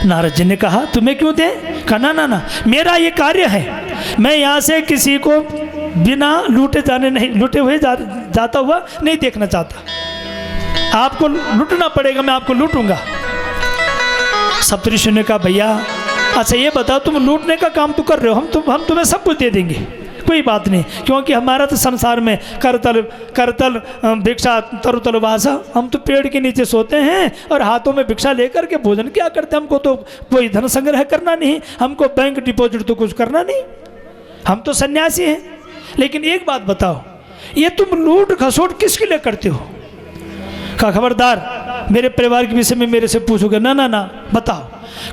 नारद जी ने कहा तुम्हें क्यों दे? कहा ना ना ना, मेरा ये कार्य है, मैं यहाँ से किसी को बिना लूटे हुए जाता हुआ नहीं देखना चाहता। आपको लूटना पड़ेगा, मैं आपको लूटूंगा। सप्तऋषि ने कहा भैया अच्छा ये बताओ, तुम लूटने का काम तो कर रहे हो, हम तुम्हें सब कुछ दे देंगे, कोई बात नहीं, क्योंकि हमारा तो संसार में करतल भिक्षा तरुतल वासा, हम तो पेड़ के नीचे सोते हैं और हाथों में भिक्षा लेकर के भोजन क्या करते हैं। हमको तो कोई धन संग्रह करना नहीं, हमको बैंक डिपॉजिट तो कुछ करना नहीं, हम तो सन्यासी हैं। लेकिन एक बात बताओ, ये तुम लूट खसोट किसके लिए करते हो? का खबरदार मेरे परिवार के विषय में मेरे से पूछोगे? ना ना ना, बताओ।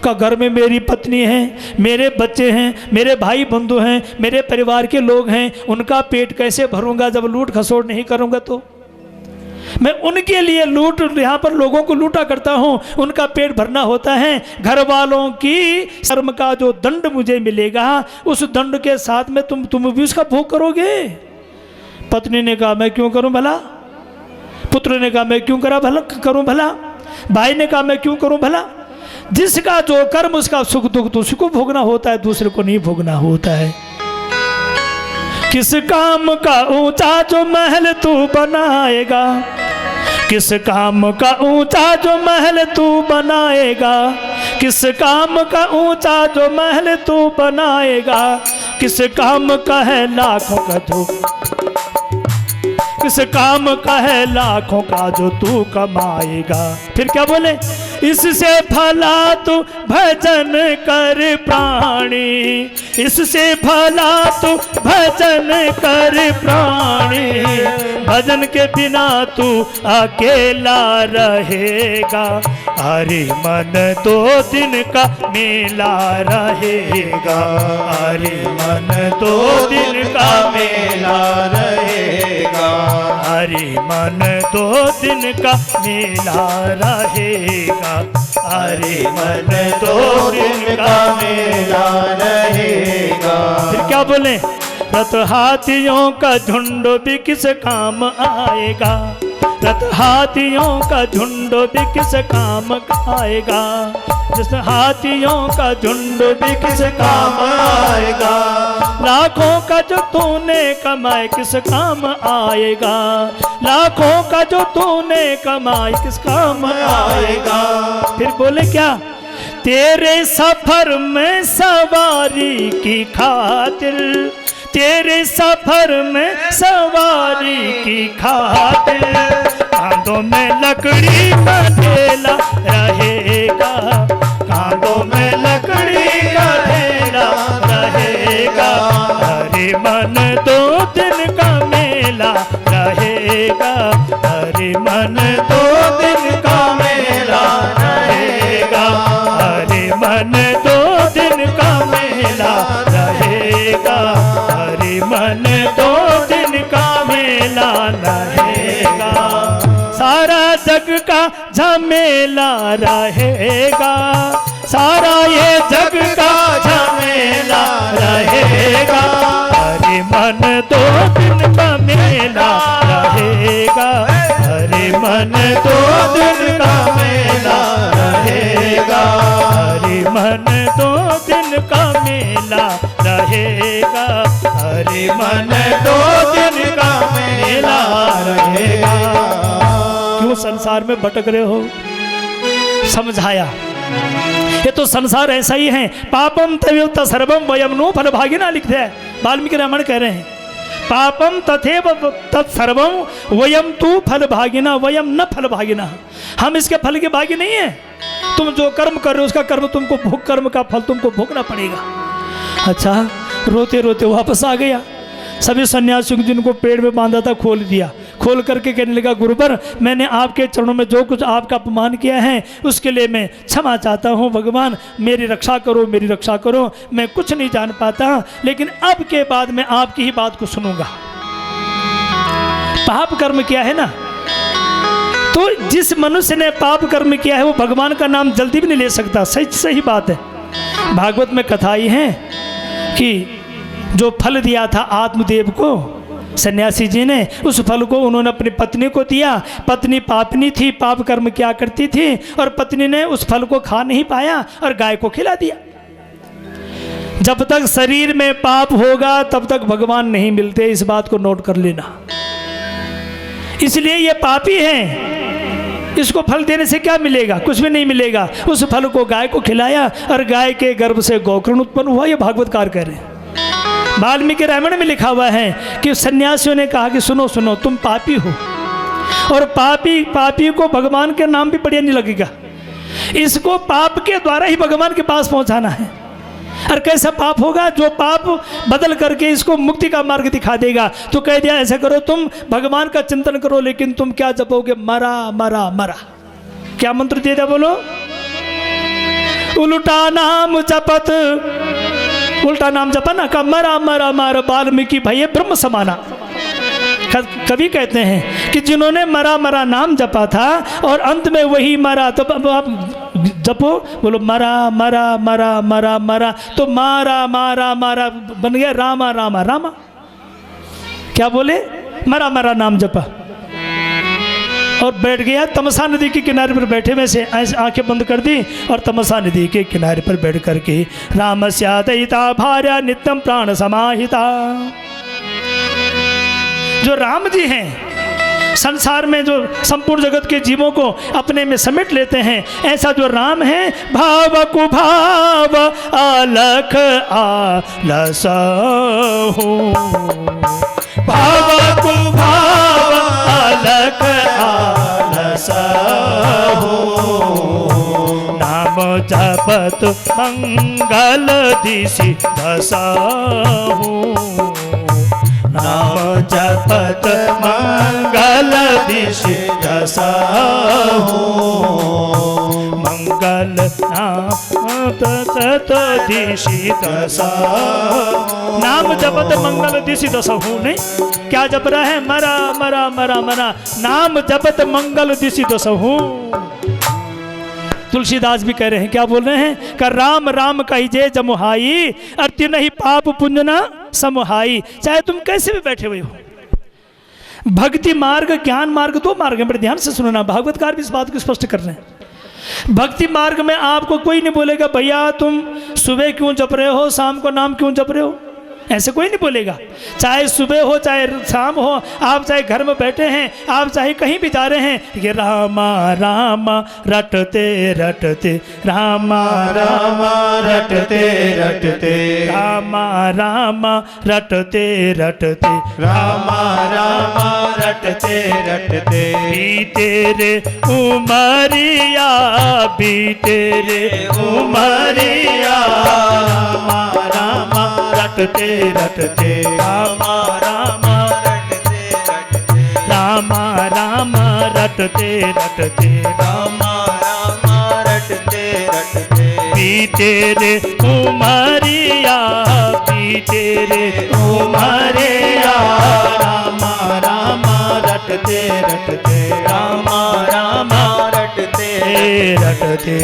का घर में मेरी पत्नी है, मेरे बच्चे हैं, मेरे भाई बंधु हैं, मेरे परिवार के लोग हैं, उनका पेट कैसे भरूंगा जब लूट खसोट नहीं करूंगा? तो मैं उनके लिए लूट, यहाँ पर लोगों को लूटा करता हूँ, उनका पेट भरना होता है। घर वालों की शर्म का जो दंड मुझे मिलेगा, उस दंड के साथ में तुम भी उसका भोग करोगे। पत्नी ने कहा मैं क्यों करूं भला? पुत्र ने कहा मैं क्यों करूं भला? भाई ने कहा मैं क्यों करूं भला? जिसका जो कर्म उसका सुख दुख तो उसको भोगना होता है, दूसरे को नहीं भोगना होता है। किस काम का ऊंचा जो महल तू बनाएगा, किस काम का ऊंचा जो महल तू बनाएगा, किस काम का ऊंचा जो महल तू बनाएगा, किस काम का है लाखों का धूप, किस काम का है लाखों का जो तू कमाएगा। फिर क्या बोले? इससे भला तू भजन कर प्राणी, इससे भला तू भजन कर प्राणी, भजन के बिना तू अकेला रहेगा, अरे मन 2 दिन का मेला रहेगा, अरे मन 2 दिन का मेला रहेगा, अरे मन 2 दिन का मेला रहेगा, अरे मन 2 दिन का मेला रहेगा। फिर क्या बोले? रथ हाथियों का झुंड भी किस काम आएगा, रथ हाथियों का झुंड भी किस काम आएगा, जिस हाथियों का झुंड भी किस काम आएगा, लाखों का जो तूने कमाए किस काम आएगा, लाखों का जो तूने कमाए किस काम आएगा। फिर बोले क्या? तेरे सफर में सवारी की खातिर, तेरे सफर में सवारी की खातिर, कांधों में लकड़ी का ढेला रहेगा, कांधों में लकड़ी का ढेला रहेगा, अरे मन 2 दिन का मेला रहेगा, अरे मन 2 दिन का मेला रहेगा, अरे मन 2 दिन का मेला रहेगा, अरे मन 2 दिन का मेला रहेगा, सारा जग का झमेला रहेगा, सारा ये जग का झमेला रहेगा, अरे मन 2 दिन का मेला रहेगा, अरे मन 2 दिन का मेला रहेगा, अरे मन 2 दिन का मेला रहेगा, अरे मन 2 दिन का मेला रहेगा। क्यों संसार में भटक रहे हो? समझाया, ये तो संसार ऐसा ही है। पापम तथैव सर्वम वयम नो फल भागिना लिखते हैं, वाल्मीकि रामायण कह रहे हैं, पापम तथैव तत्सर्वम वयम तू फल भागिना वयम न फल भागिना, हम इसके फल के भागी नहीं है। तुम जो कर्म कर रहे हो उसका कर्म का फल तुमको भोगना पड़ेगा। अच्छा, रोते रोते वापस आ गया। सभी सन्यासियों जिनको पेड़ में बांधा था खोल दिया, खोल करके कहने लगा गुरुवर मैंने आपके चरणों में जो कुछ आपका अपमान किया है उसके लिए मैं क्षमा चाहता हूँ, भगवान मेरी रक्षा करो, मेरी रक्षा करो, मैं कुछ नहीं जान पाता, लेकिन अब के बाद मैं आपकी ही बात को सुनूंगा। पाप कर्म किया है ना, तो जिस मनुष्य ने पाप कर्म किया है वो भगवान का नाम जल्दी भी नहीं ले सकता। सही बात है। भागवत में कथा आई है कि जो फल दिया था आत्मदेव को सन्यासी जी ने उस फल को उन्होंने अपनी पत्नी को दिया। पत्नी पापनी थी, पाप कर्म किया करती थी, और पत्नी ने उस फल को खा नहीं पाया और गाय को खिला दिया। जब तक शरीर में पाप होगा तब तक भगवान नहीं मिलते, इस बात को नोट कर लेना। इसलिए ये पापी हैं, इसको फल देने से क्या मिलेगा? कुछ भी नहीं मिलेगा। उस फल को गाय को खिलाया और गाय के गर्भ से गोकर्ण उत्पन्न हुआ। ये भागवतकार कह रहे हैं। वाल्मीकि रामायण में लिखा हुआ है कि सन्यासियों ने कहा कि सुनो सुनो, तुम पापी हो, और पापी को भगवान के नाम भी बढ़िया नहीं लगेगा। इसको पाप के द्वारा ही भगवान के पास पहुंचाना है। और कैसा पाप होगा? जो पाप बदल करके इसको मुक्ति का मार्ग दिखा देगा। तो कह दिया ऐसा करो, तुम भगवान का चिंतन करो, लेकिन तुम क्या जपोगे? मरा मरा मरा। क्या मंत्र दे दिया? बोलो, उल्टा नाम जपत, उल्टा नाम जपा ना, का मरा मरा मर वाल्मीकि भये ब्रह्म समाना। कवि कहते हैं कि जिन्होंने मरा मरा नाम जपा था और अंत में वही मरा, तो अब आप जपो, बोलो मरा मरा मरा मरा मरा, तो मारा मारा मारा बन गया रामा रामा रामा। क्या बोले? मरा मरा नाम जपा और बैठ गया। तमसा नदी के किनारे पर बैठे में से ऐसे आंखें बंद कर दी और तमसा नदी के किनारे पर बैठ करके राम स्यादयिता भार्या नित्यम प्राण समाहिता। जो राम जी हैं, संसार में जो संपूर्ण जगत के जीवों को अपने में समेट लेते हैं, ऐसा जो राम है, भाव कुभाव अलख आलसहु, भाव कुभाव अलख आलसहु, नाम जपत मंगल दिशि दसहु, नाम जपत मंगल दिशि दसहु, मंगल नाम जपत दिशि दसहु, नाम जपत मंगल दिशि दसहु। नहीं, क्या जप रहा है? मरा मरा मरा मरा, नाम जपत मंगल दिशि दसहु। तुलसीदास भी कह रहे हैं, क्या बोल रहे हैं? कर राम राम कही जय जमुहाई, अति नहीं पाप पुण्य न समुहाई। चाहे तुम कैसे भी बैठे हुए हो, भक्ति मार्ग ज्ञान मार्ग दो मार्ग है। बड़े ध्यान से सुनना, भागवतकार भी इस बात को स्पष्ट कर रहे हैं। भक्ति मार्ग में आपको कोई नहीं बोलेगा भैया तुम सुबह क्यों जप रहे हो, शाम को नाम क्यों जप रहे हो, ऐसे कोई नहीं बोलेगा। चाहे सुबह हो चाहे शाम हो, आप चाहे घर में बैठे हैं, आप चाहे कहीं भी जा रहे हैं, ये रामा रामा रटते रटते, रामा रामा रटते रटते, रामा रामा रटते रटते, रामा रामा रटते रटते, बीते रे उमरिया, बीते रे उमरिया, रामा रामा रटते रटते, रामा रामा रटते रटते, रामा रामा रटते रटते, रामा रामा रटते रटते, बीते रे उमरिया, बीते रे उमरिया, रामा रामा रटते रटते, रामा रामा रटते रटते।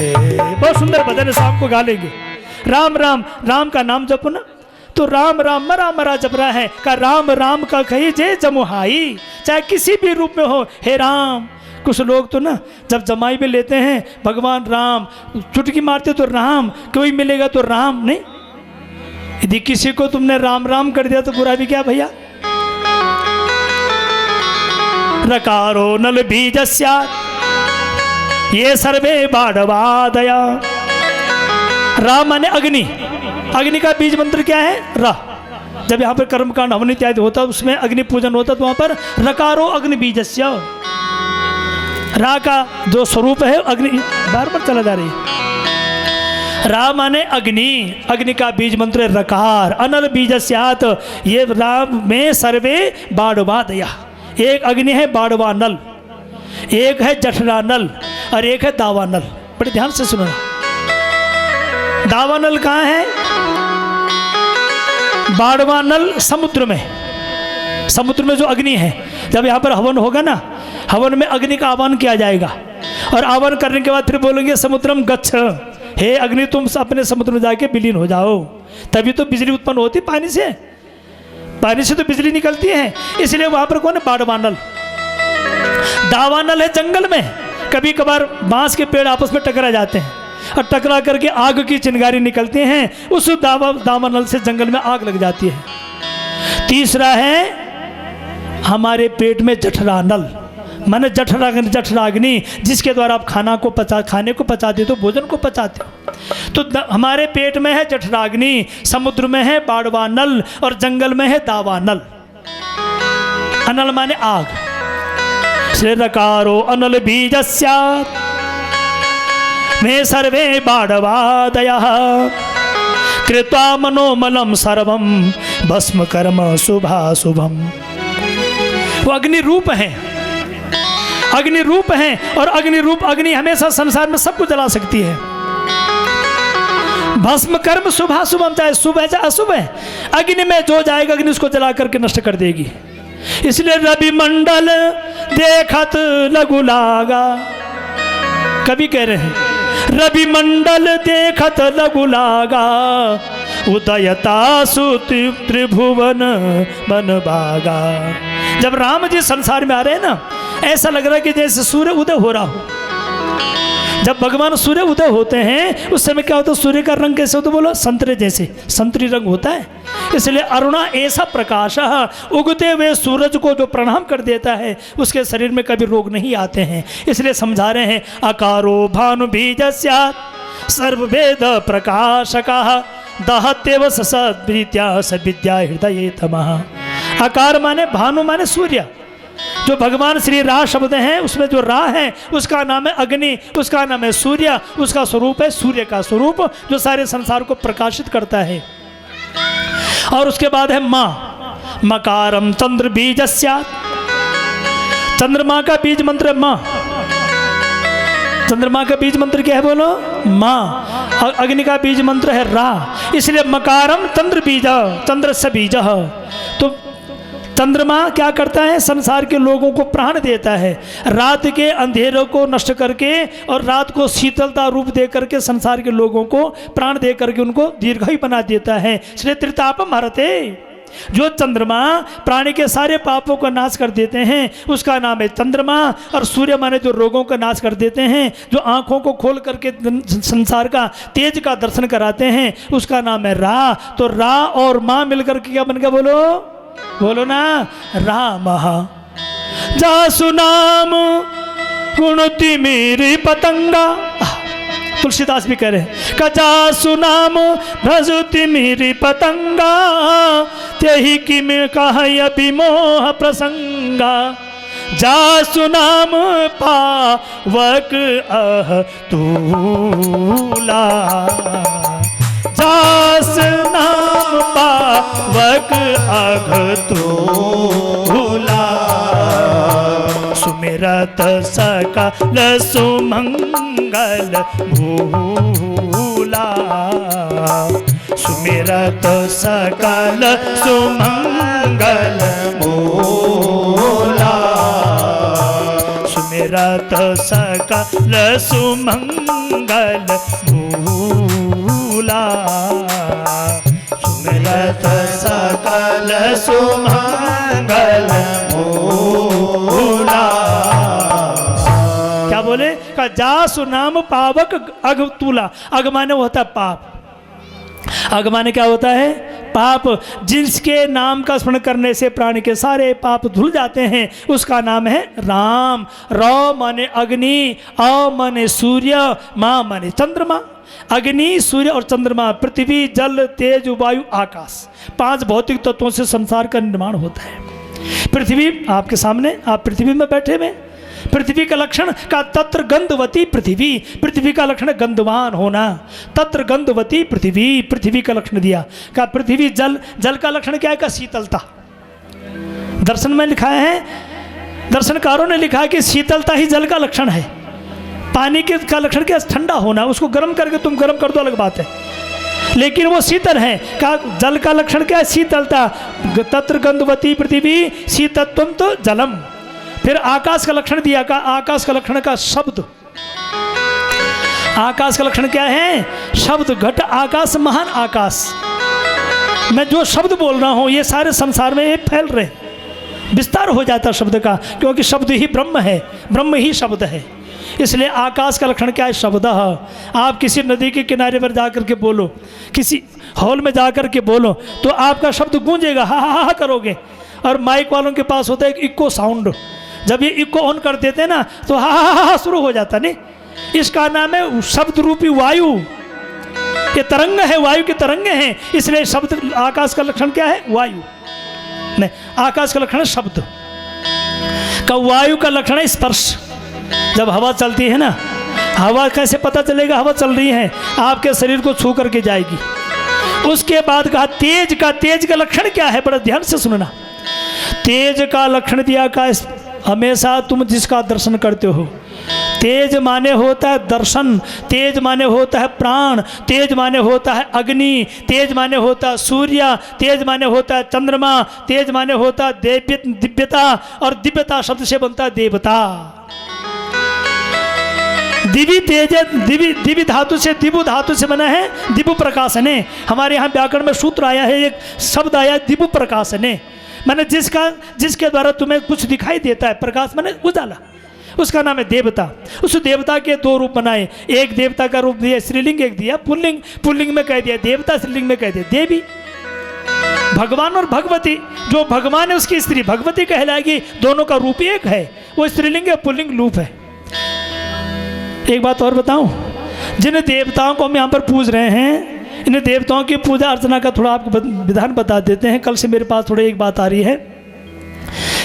बहुत सुंदर भजन शाम को गा लेंगे। राम राम, राम का नाम जपो ना, तो राम राम मरा मरा जप रहा है। का राम राम का कही जय जमुहाई, चाहे किसी भी रूप में हो, हे राम। कुछ लोग तो ना जब जमाई में लेते हैं भगवान राम, चुटकी मारते तो राम, कोई मिलेगा तो राम नहीं। यदि किसी को तुमने राम राम कर दिया तो बुरा भी क्या भैया। रकारो नल बीजस्या ये सर्वे बाढ़वादया। राम माने अग्नि, अग्नि का बीज मंत्र क्या है? रा। जब यहाँ पर कर्मकांड हवन इत्यादि होता है उसमें अग्नि पूजन होता है, तो वहाँ पर रकारो अग्नि बीजस्य, रा का जो स्वरूप है अग्नि, बार बार चला जा रही है। रा माने अग्नि, अग्नि का बीज मंत्र है रकार। अनल बीजस्यात, ये राम में सर्वे बाढ़वा दया। एक अग्नि है बाढ़वा नल, एक है जठरा नल और एक है दावा नल। बड़े ध्यान से सुनना, दावा नल कहाँ है? बाढ़वा नल समुद्र में, समुद्र में जो अग्नि है, जब यहाँ पर हवन होगा ना, हवन में अग्नि का आह्वान किया जाएगा और आह्वान करने के बाद फिर बोलेंगे समुद्रम गच्छ, हे अग्नि तुम अपने समुद्र में जाके विलीन हो जाओ। तभी तो बिजली उत्पन्न होती पानी से। पानी से तो बिजली निकलती है, इसलिए वहां पर कौन है? बाड़वानल। दावानल है जंगल में, कभी कभार बांस के पेड़ आपस में टकरा जाते हैं और टकरा करके आग की चिंगारी निकलती हैं, उस दावानल से जंगल में आग लग जाती है। तीसरा है हमारे पेट में जठरानल, माने जठराग्नि, जिसके द्वारा आप खाने को पचाते हो, तो भोजन को पचाते हो। तो हमारे पेट में है जठराग्नि, समुद्र में है बाड़वानल और जंगल में है दावानल। अनल माने आग। श्रीरकारो अनल बीजस्यात् मे सर्वे बाड़वादयः कृत्वा मनोमलम सर्वम भस्म कर्म शुभाशुभम। वो अग्नि रूप है, अग्नि रूप है, और अग्नि रूप अग्नि हमेशा संसार में सबको जला सकती है। भस्म कर्म शुभाशुभम, चाहे शुभ है चाहे अशुभ है, अग्नि में जो जाएगा अग्नि उसको जला करके नष्ट कर देगी। इसलिए रवि मंडल देखत लघु लागा, कभी कह रहे हैं रवि मंडल देखत लघु लागा उदयता सुत त्रिभुवन बन बागा। जब राम जी संसार में आ रहे हैं ना, ऐसा लग रहा है कि जैसे सूर्य उदय हो रहा हो। जब भगवान सूर्य उदय होते हैं उस समय क्या होता है? सूर्य का रंग कैसे होता है? बोलो संतरे जैसे, संतरी रंग होता है। इसलिए अरुणा ऐसा प्रकाश, उगते हुए सूरज को जो प्रणाम कर देता है उसके शरीर में कभी रोग नहीं आते हैं। इसलिए समझा रहे हैं अकारो भानु बीजस्यात् सर्ववेद प्रकाशकः दहत्येव सद्विद्या सविद्या हृदये तमः। आकार माने भानु माने सूर्य, जो भगवान श्री रा शब्द है उसमें जो रा है उसका नाम है अग्नि, उसका नाम है सूर्य, उसका स्वरूप है सूर्य का स्वरूप जो सारे संसार को प्रकाशित करता है। और उसके बाद है माँ, मकारम चंद्र बीजस्यात्, चंद्रमा का बीज मंत्र है माँ। चंद्रमा का बीज मंत्र क्या है? बोलो माँ। और अग्नि का बीज मंत्र है रा, इसलिए मकारम चंद्र बीज, चंद्र से बीज। तो चंद्रमा क्या करता है? संसार के लोगों को प्राण देता है, रात के अंधेरों को नष्ट करके और रात को शीतलता रूप दे करके संसार के लोगों को प्राण दे करके उनको दीर्घायु बना देता है। श्री त्रितापम हरते, जो चंद्रमा प्राणी के सारे पापों का नाश कर देते हैं उसका नाम है चंद्रमा। और सूर्य माने जो रोगों का नाश कर देते हैं, जो आंखों को खोल करके संसार का तेज का दर्शन कराते हैं उसका नाम है रा। तो रा और माँ मिलकर के क्या बन गया? बोलो बोलो ना, राम। जासु नाम गुणति मेरी पतंगा, तुलसीदास भी कह रहे हैं जासु नाम भजति मेरी पतंगा त्यही कि मैं कह विमोह प्रसंगा। जासु नाम पावक अह तूला, जास नाम पावक अघ तूला। सुमिरत सकल सुमंगल भूला, सुमिरत सकल सुमंगल भूला, सुमिरत सकल सुमंगल भूला, सुमिरत सकल सुमंगल भूला। क्या बोले? का जासु नाम पावक अघ तूला। अघ माने होता है पाप, अघ माने क्या होता है? पाप। जिसके नाम का स्मरण करने से प्राणी के सारे पाप धुल जाते हैं उसका नाम है राम। र माने अग्नि, अ माने सूर्य, माँ माने चंद्रमा। अग्नि, सूर्य और चंद्रमा, पृथ्वी, जल, तेज, वायु, आकाश, 5 भौतिक तत्वों से संसार का निर्माण होता है। पृथ्वी आपके सामने, आप पृथ्वी में बैठे हुए, पृथ्वी का लक्षण का तत्र गंधवती पृथ्वी, पृथ्वी का लक्षण गंधवान होना। तत्र गंधवती पृथ्वी, पृथ्वी का लक्षण दिया। का पृथ्वी जल, जल का लक्षण क्या है? का शीतलता। दर्शन में लिखा है, दर्शनकारों ने लिखा है कि शीतलता ही जल का लक्षण है। पानी के का लक्षण क्या? ठंडा होना। उसको गर्म करके तुम गर्म कर दो अलग बात है, लेकिन वो शीतल है। का जल का लक्षण क्या है? शीतलता। तत्र गंधवती पृथ्वी शीतत्वम तो जलम। फिर आकाश का लक्षण दिया। का आकाश का लक्षण का शब्द, आकाश का लक्षण क्या है? शब्द। घट आकाश, महान आकाश। मैं जो शब्द बोल रहा हूँ ये सारे संसार में ये फैल रहे हैं, विस्तार हो जाता है शब्द का, क्योंकि शब्द ही ब्रह्म है, ब्रह्म ही शब्द है। इसलिए आकाश का लक्षण क्या है? शब्द। आप किसी नदी के किनारे पर जाकर के बोलो, किसी हॉल में जाकर के बोलो तो आपका शब्द गूंजेगा, हा हा हा करोगे। और माइक वालों के पास होता है एक इको साउंड, जब ये इको ऑन कर देते हैं ना तो हा हा हा शुरू हो जाता नहीं। इसका नाम है शब्द रूपी वायु। ये तरंग है, वायु के तरंगे हैं, इसलिए शब्द। आकाश का लक्षण क्या है? वायु नहीं, आकाश का लक्षण है शब्द का। वायु का लक्षण है स्पर्श। जब हवा चलती है ना, हवा कैसे पता चलेगा हवा चल रही है? आपके शरीर को छू करके जाएगी। उसके बाद कहा तेज का। तेज का लक्षण क्या है? बड़ा ध्यान से सुनना। तेज का लक्षण दिया का हमेशा तुम जिसका दर्शन करते हो। तेज माने होता है दर्शन, तेज माने होता है प्राण, तेज माने होता है अग्नि, तेज माने होता है सूर्य, तेज माने होता है चंद्रमा, तेज माने होता है दिव्यता, और दिव्यता शब्द से बनता है देवता। दिव्य तेज, दिव्य धातु से, दिव्य धातु से बना है दिव्य प्रकाशने। हमारे यहाँ व्याकरण में सूत्र आया है, एक शब्द आया है दिव्य प्रकाशने, माने जिसके द्वारा तुम्हें कुछ दिखाई देता है। प्रकाश माने उजाला, उसका नाम है देवता। उस देवता के दो रूप बनाए, एक देवता का रूप दिया स्त्रीलिंग, एक दिया पुल्लिंग। पुल्लिंग में कह दिया देवता, स्त्रीलिंग में कह दिया देवी। भगवान और भगवती, जो भगवान है उसकी स्त्री भगवती कहलाएगी, दोनों का रूप एक है, वो स्त्रीलिंग है, पुल्लिंग रूप है। एक बात और बताऊं, जिन देवताओं को हम यहाँ पर पूज रहे हैं, इन देवताओं की पूजा अर्चना का थोड़ा आपको विधान बता देते हैं। कल से मेरे पास थोड़ी एक बात आ रही है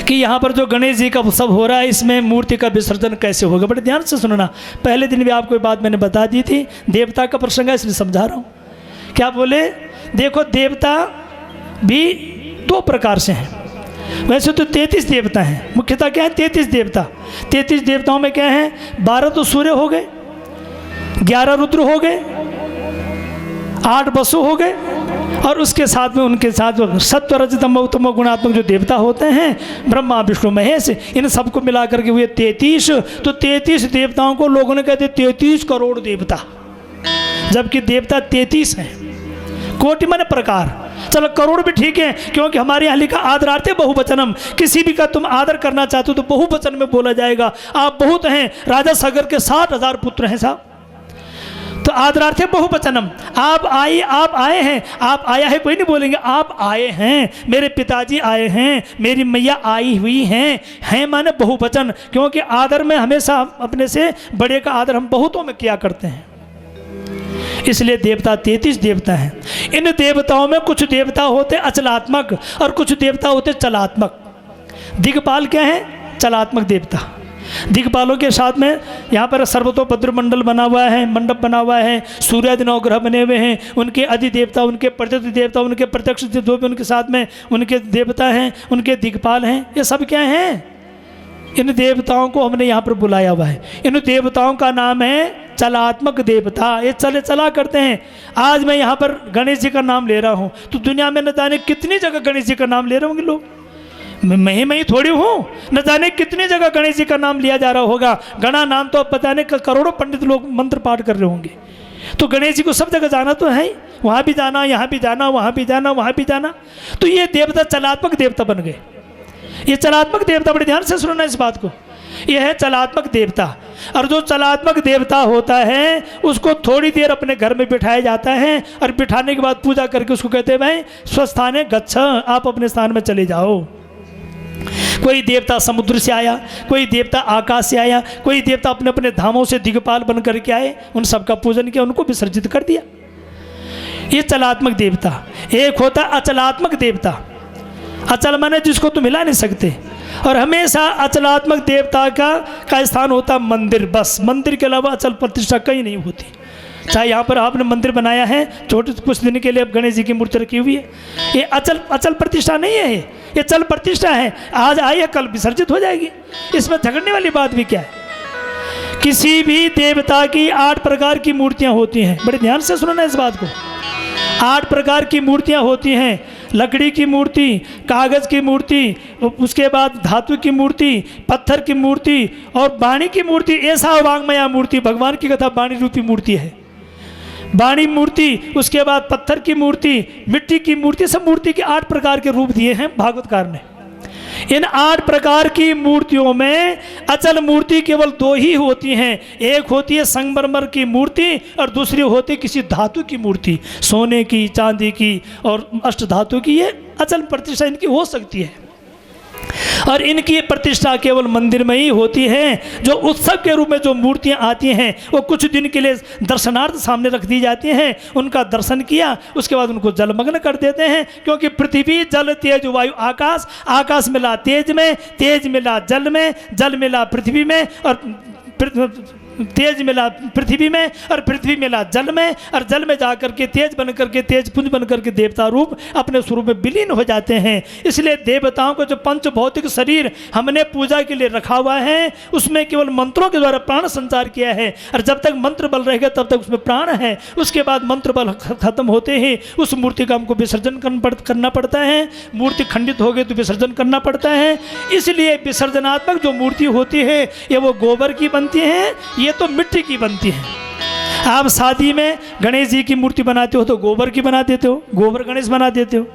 कि यहाँ पर जो गणेश जी का उत्सव हो रहा है, इसमें मूर्ति का विसर्जन कैसे होगा। बड़े ध्यान से सुनना। पहले दिन भी आपको एक बात मैंने बता दी थी, देवता का प्रसंग है इसलिए समझा रहा हूँ। क्या बोले? देखो देवता भी दो प्रकार से हैं। वैसे तो 33 देवता हैं, मुख्यतः क्या है 33 देवता। 33 देवताओं में क्या है? 12 तो सूर्य हो गए, 11 रुद्र हो गए, 8 वसु हो गए, और उसके साथ में उनके साथ जो सत्व रजतम तमो गुणात्मक जो देवता होते हैं, ब्रह्मा विष्णु महेश, इन सबको मिला करके हुए 33। तो 33 देवताओं को लोगों ने कहते 33 करोड़ देवता, जबकि देवता 33 हैं। कोटि माने प्रकार, चलो करोड़ भी ठीक है, क्योंकि हमारे यहाँ लिखा आदरार्थे बहुवचनम। किसी भी का तुम आदर करना चाहते हो तो बहुवचन में बोला जाएगा। आप बहुत हैं, राजा सागर के 60,000 पुत्र हैं साहब, तो आदरार्थे बहुवचनम। आप आए हैं, आप आया है कोई नहीं बोलेंगे, आप आए हैं, मेरे पिताजी आए हैं, मेरी मैया आई हुई हैं माने बहुवचन, क्योंकि आदर में हमेशा अपने से बड़े का आदर हम बहुतों में किया करते हैं। इसलिए देवता 33 देवता हैं। इन देवताओं में कुछ देवता होते अचलात्मक और कुछ देवता होते चलात्मक। दिग्पाल क्या है? चलात्मक देवता। दिग्पालों के साथ में यहाँ पर सर्वतोपद्र मंडल बना हुआ है, मंडप बना हुआ है, सूर्यादि 9 ग्रह बने हुए हैं, उनके अधिदेवता, उनके प्रत्यक्ष देवता, उनके प्रत्यक्ष जो भी उनके साथ में उनके देवता हैं, उनके दिग्पाल हैं। ये सब क्या हैं? इन देवताओं को हमने यहाँ पर बुलाया हुआ है। इन देवताओं का नाम है चलात्मक देवता। ये चला करते हैं। आज मैं यहाँ पर गणेश जी का नाम ले रहा हूँ, तो दुनिया में न जाने कितनी जगह गणेश जी का नाम ले रहे होंगे लोग। मैं ही थोड़ी हूँ, न जाने कितनी जगह गणेश जी का नाम लिया जा रहा होगा। गणा नाम तो अब पता नहीं करोड़ों पंडित लोग मंत्र पाठ कर रहे होंगे। तो गणेश जी को सब जगह जाना तो है, वहाँ भी जाना, यहाँ भी जाना, वहाँ भी जाना, वहाँ भी जाना। तो ये देवता चलात्मक देवता बन गए। ये चलात्मक देवता, बड़े ध्यान से सुनना इस बात को, यह है चलात्मक देवता। और जो चलात्मक देवता होता है उसको थोड़ी देर अपने घर में बिठाया जाता है, और बिठाने के बाद पूजा करके उसको कहते हैं भाई स्वस्थाने गच्छ, आप अपने स्थान में चले जाओ। कोई देवता समुद्र से आया, कोई देवता आकाश से आया, कोई देवता अपने अपने धामों से दिग्पाल बन करके आए, उन सबका पूजन किया, उनको विसर्जित कर दिया। ये चलात्मक देवता। एक होता अचलात्मक देवता। अचल माने जिसको तुम हिला नहीं सकते, और हमेशा अचलात्मक देवता का स्थान होता मंदिर। बस मंदिर के अलावा अचल प्रतिष्ठा कहीं नहीं होती। चाहे यहाँ पर आपने मंदिर बनाया है, छोटे कुछ दिन के लिए अब गणेश जी की मूर्ति रखी हुई है, ये अचल प्रतिष्ठा नहीं है, ये चल प्रतिष्ठा है। आज आई है कल विसर्जित हो जाएगी, इसमें झगड़ने वाली बात भी क्या है। किसी भी देवता की 8 प्रकार की मूर्तियाँ होती हैं। बड़े ध्यान से सुनना इस बात को। 8 प्रकार की मूर्तियाँ होती हैं। लकड़ी की मूर्ति, कागज़ की मूर्ति, उसके बाद धातु की मूर्ति, पत्थर की मूर्ति और वाणी की मूर्ति। ऐसा वांगमया मूर्ति, भगवान की कथा वाणी रूपी मूर्ति है। वाणी मूर्ति, उसके बाद पत्थर की मूर्ति, मिट्टी की मूर्ति, सब मूर्ति के 8 प्रकार के रूप दिए हैं भागवतकार ने। इन 8 प्रकार की मूर्तियों में अचल मूर्ति केवल 2 ही होती हैं। एक होती है संगमरमर की मूर्ति और दूसरी होती है किसी धातु की मूर्ति, सोने की, चांदी की और अष्ट धातु की। ये अचल प्रतिष्ठा इनकी हो सकती है और इनकी प्रतिष्ठा केवल मंदिर में ही होती है। जो उत्सव के रूप में जो मूर्तियां आती हैं वो कुछ दिन के लिए दर्शनार्थ सामने रख दी जाती हैं। उनका दर्शन किया, उसके बाद उनको जलमग्न कर देते हैं, क्योंकि पृथ्वी जल तेज वायु आकाश, आकाश मिला तेज में, तेज मिला जल में, जल मिला पृथ्वी में और तेज मिला पृथ्वी में और पृथ्वी मिला जल में और जल में जाकर के तेज बन करके, तेज पुंज बन करके देवता रूप अपने स्वरूप में विलीन हो जाते हैं। इसलिए देवताओं को जो पंच भौतिक शरीर हमने पूजा के लिए रखा हुआ है उसमें केवल मंत्रों के द्वारा प्राण संचार किया है और जब तक मंत्र बल रहेगा तब तक उसमें प्राण है। उसके बाद मंत्र बल खत्म होते ही उस मूर्ति का हमको विसर्जन करना पड़ता है। मूर्ति खंडित हो गई तो विसर्जन करना पड़ता है। इसलिए विसर्जनात्मक जो मूर्ति होती है ये वो गोबर की बनती है, ये तो मिट्टी की बनती है। आप शादी में गणेश जी की मूर्ति बनाते हो तो गोबर की बना देते हो, गोबर गणेश बना देते हो।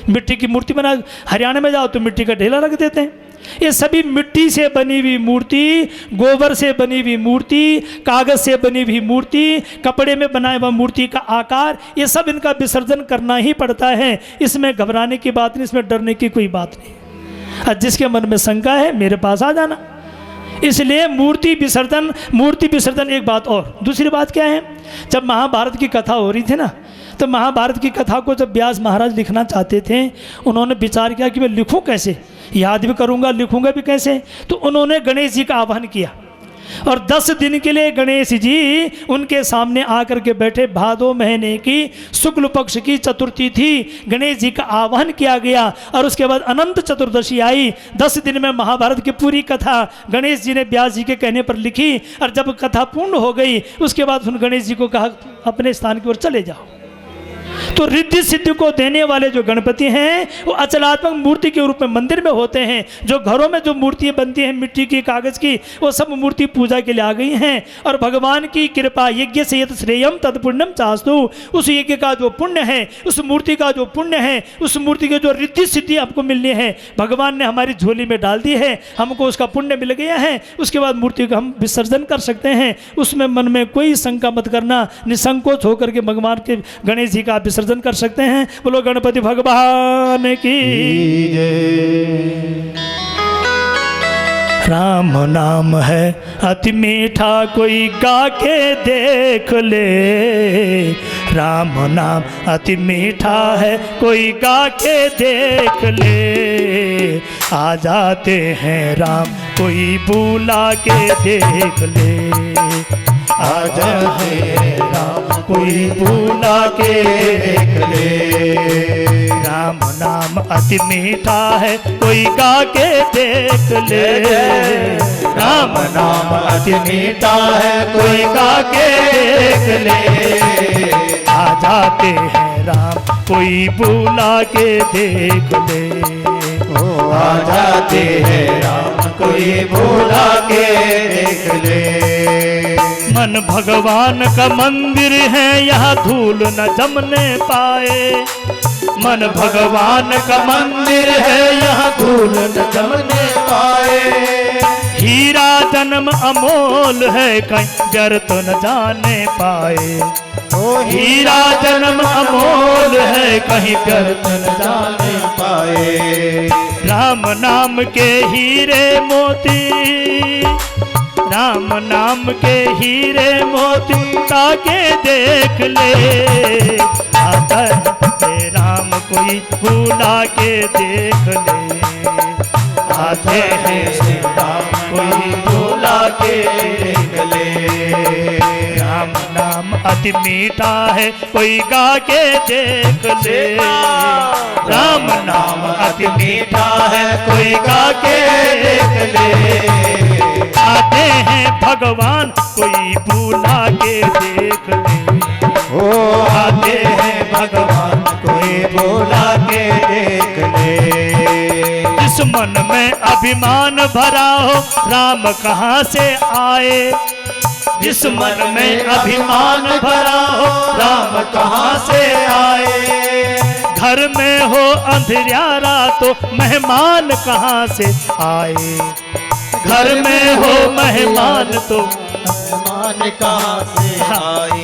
मिट्टी की मूर्ति बना, हरियाणा में जाओ तो मिट्टी का ढेला रख देते हैं। ये सभी मिट्टी से बनी हुई मूर्ति, गोबर से बनी हुई मूर्ति, कागज से बनी हुई मूर्ति, कपड़े में बनाए हुआ मूर्ति का आकार, ये सब इनका विसर्जन करना ही पड़ता है। इसमें घबराने की बात नहीं, इसमें डरने की कोई बात नहीं। और जिसके मन में शंका है मेरे पास आ जाना। इसलिए मूर्ति विसर्जन एक बात। और दूसरी बात क्या है, जब महाभारत की कथा हो रही थी ना, तो महाभारत की कथा को जब व्यास महाराज लिखना चाहते थे, उन्होंने विचार किया कि मैं लिखूं कैसे, याद भी करूंगा लिखूंगा भी कैसे। तो उन्होंने गणेश जी का आह्वान किया और 10 दिन के लिए गणेश जी उनके सामने आकर के बैठे। भादो महीने की शुक्ल पक्ष की चतुर्थी थी, गणेश जी का आह्वान किया गया और उसके बाद अनंत चतुर्दशी आई। 10 दिन में महाभारत की पूरी कथा गणेश जी ने व्यास जी के कहने पर लिखी और जब कथा पूर्ण हो गई उसके बाद उन गणेश जी को कहा अपने स्थान की ओर चले जाओ। तो रिद्धि सिद्धि को देने वाले जो गणपति हैं वो अचलात्मक मूर्ति के रूप में मंदिर में होते हैं। जो घरों में जो मूर्तियां बनती हैं मिट्टी की, कागज की, वो सब मूर्ति पूजा के लिए आ गई हैं। और भगवान की कृपा, यज्ञ से यत श्रेयम तद पुण्यम चास्तु, उस यज्ञ का जो पुण्य है, उस मूर्ति का जो पुण्य है, उस मूर्ति के जो रिद्धि सिद्धि आपको मिलनी है भगवान ने हमारी झोली में डाल दी है, हमको उसका पुण्य मिल गया है। उसके बाद मूर्ति का हम विसर्जन कर सकते हैं। उसमें मन में कोई शंका मत करना, निसंकोच होकर के भगवान के गणेश जी का विसर्जन कर सकते हैं। बोलो गणपति भगवान की। राम नाम है अति मीठा कोई गा के देख ले, राम नाम अति मीठा है कोई गा के देख ले। आ जाते हैं राम कोई बुला के देख ले, आ जाते हैं राम कोई बुला के देख ले। राम नाम अति मीठा है कोई गा के देख ले, राम नाम अति मीठा है कोई गा के देख ले। आ जाते हैं राम कोई बुला के देख ले, ओ आ जाते हैं राम कोई बुला के देख ले। मन भगवान का मंदिर है यहाँ धूल न जमने पाए, मन भगवान का मंदिर है यहाँ धूल न जमने पाए। हीरा जन्म अमोल है कहीं व्यर्थ न जाने पाए, ओ हीरा जन्म अमोल है कहीं व्यर्थ न जाने पाए। राम नाम के हीरे मोती, राम नाम के हीरे मोती ताके देख ले। आता है राम कोई बुला के देख ले, आते हैं श्री राम कोई बुला के देख ले। राम नाम अति मीठा है कोई गा के देख ले, राम नाम अति मीठा है कोई गा के देख ले। आते हैं भगवान कोई बुला के देख ले, ओ आते हैं भगवान कोई बुला के देख ले। जिस मन में अभिमान भरा हो राम कहाँ से आए, जिस मन में अभिमान भरा हो राम घर में हो अंधियारा तो मेहमान कहाँ से आए। घर में हो मेहमान तो मेहमान कहाँ से आए।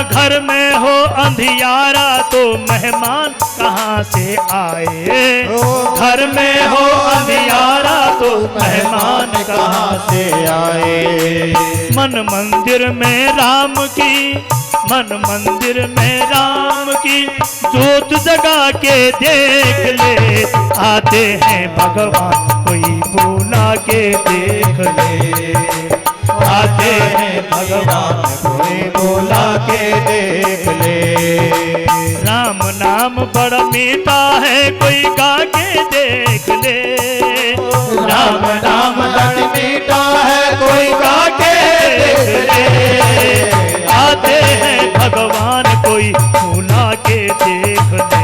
घर में हो अंधियारा तो मेहमान कहाँ से आए। घर में हो अंधियारा तो मेहमान कहाँ से आए। मन मंदिर में राम की, मन मंदिर में राम की जोत जगा के देख ले। आते हैं भगवान कोई बुला के देख ले। आते हैं भगवान कोई बुला के देख ले। राम नाम बड़ा मीठा है कोई गा के देख ले। राम नाम बड़ा मीठा है कोई गा के देख ले। आते हैं भगवान कोई बुला के देख ले।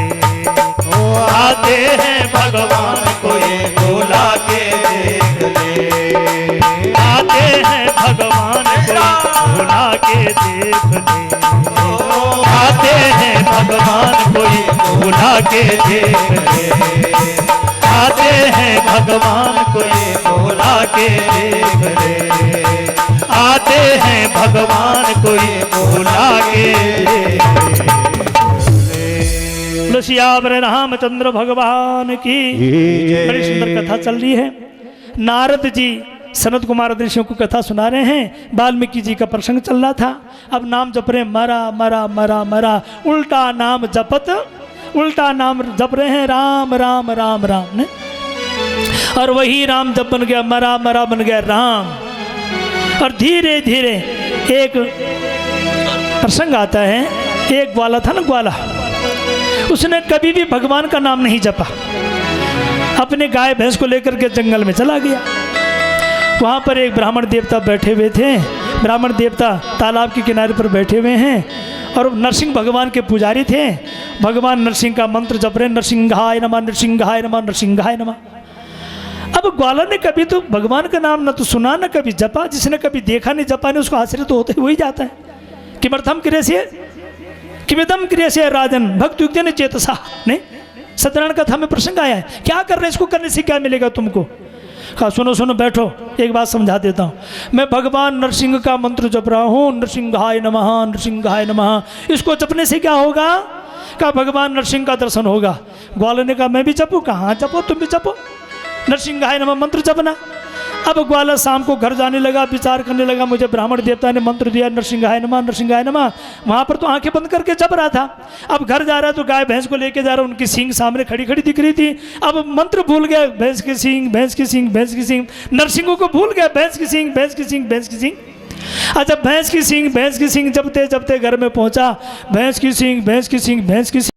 आते हैं भगवान कोई बुला के देख ले। आते हैं भगवान कोई बुला के देख ले। आते हैं भगवान कोई बुला के देख ले। आते हैं भगवान कोई बुला के देख ले। आते हैं भगवान कोई बुला के देख ले। सियावर रामचंद्र भगवान की बड़ी सुंदर कथा चल रही है। नारद जी सनत कुमार ऋषियों को कथा सुना रहे हैं। वाल्मीकि जी का प्रसंग चल रहा था। अब नाम जप रहे, मरा मरा मरा मरा, उल्टा नाम जपत, उल्टा नाम जप रहे हैं, राम राम राम राम ने। और वही राम जब बन गया मरा, मरा बन गया राम। और धीरे धीरे एक प्रसंग आता है। एक ग्वाला था ना, ग्वाला, उसने कभी भी भगवान का नाम नहीं जपा। अपने गाय भैंस को लेकर के जंगल में चला गया। वहाँ पर एक ब्राह्मण देवता बैठे हुए थे। ब्राह्मण देवता तालाब के किनारे पर बैठे हुए हैं और नरसिंह भगवान के पुजारी थे। भगवान नरसिंह का मंत्र जप रहे, नरसिंहाय नमः, नरसिंहाय नमः, नरसिंहाय नमः। अब ग्वाला ने कभी तो भगवान का नाम न तो सुना न कभी जपा। जिसने कभी देखा नहीं जपा नहीं, उसको आश्चर्य तो होते हुए ही जाता है। किमर्थम क्रियसे किमिदम क्रियसे राजन भक्तयुक्तेन चेतसा। नहीं, सत्यनारायण कथा में प्रसंग आया है। क्या कर रहे, इसको करने से क्या मिलेगा तुमको। कहा सुनो सुनो बैठो, एक बात समझा देता हूँ। मैं भगवान नरसिंह का मंत्र जप रहा हूँ, नरसिंहाय नमः, नरसिंहाय नमः। इसको जपने से क्या होगा। कहा भगवान नरसिंह का दर्शन होगा। ग्वाला ने कहा मैं भी जपूँ। कहाँ जपो, तुम भी जपो, नरसिंहाय नमः मंत्र जपना। अब ग्वाला शाम को घर जाने लगा, विचार करने लगा, मुझे ब्राह्मण देवता ने मंत्र दिया नरसिंहाय नमः, नरसिंहाय नमः। वहाँ पर तो आंखें बंद करके जप रहा था। अब घर जा रहा है तो गाय भैंस को लेके जा रहा, उनकी सींग सामने खड़ी खड़ी दिख रही थी। अब मंत्र भूल गया, भैंस की सींग, भैंस की सींग, भैंस की सींग। नरसिंह को भूल गया, भैंस की सींग, भैंस की सींग, भैंस की सींग। अच्छा, भैंस की सींग, भैंस की सींग जपते जपते घर में पहुंचा। भैंस की सींग, भैंस की सींग, भैंस की सींग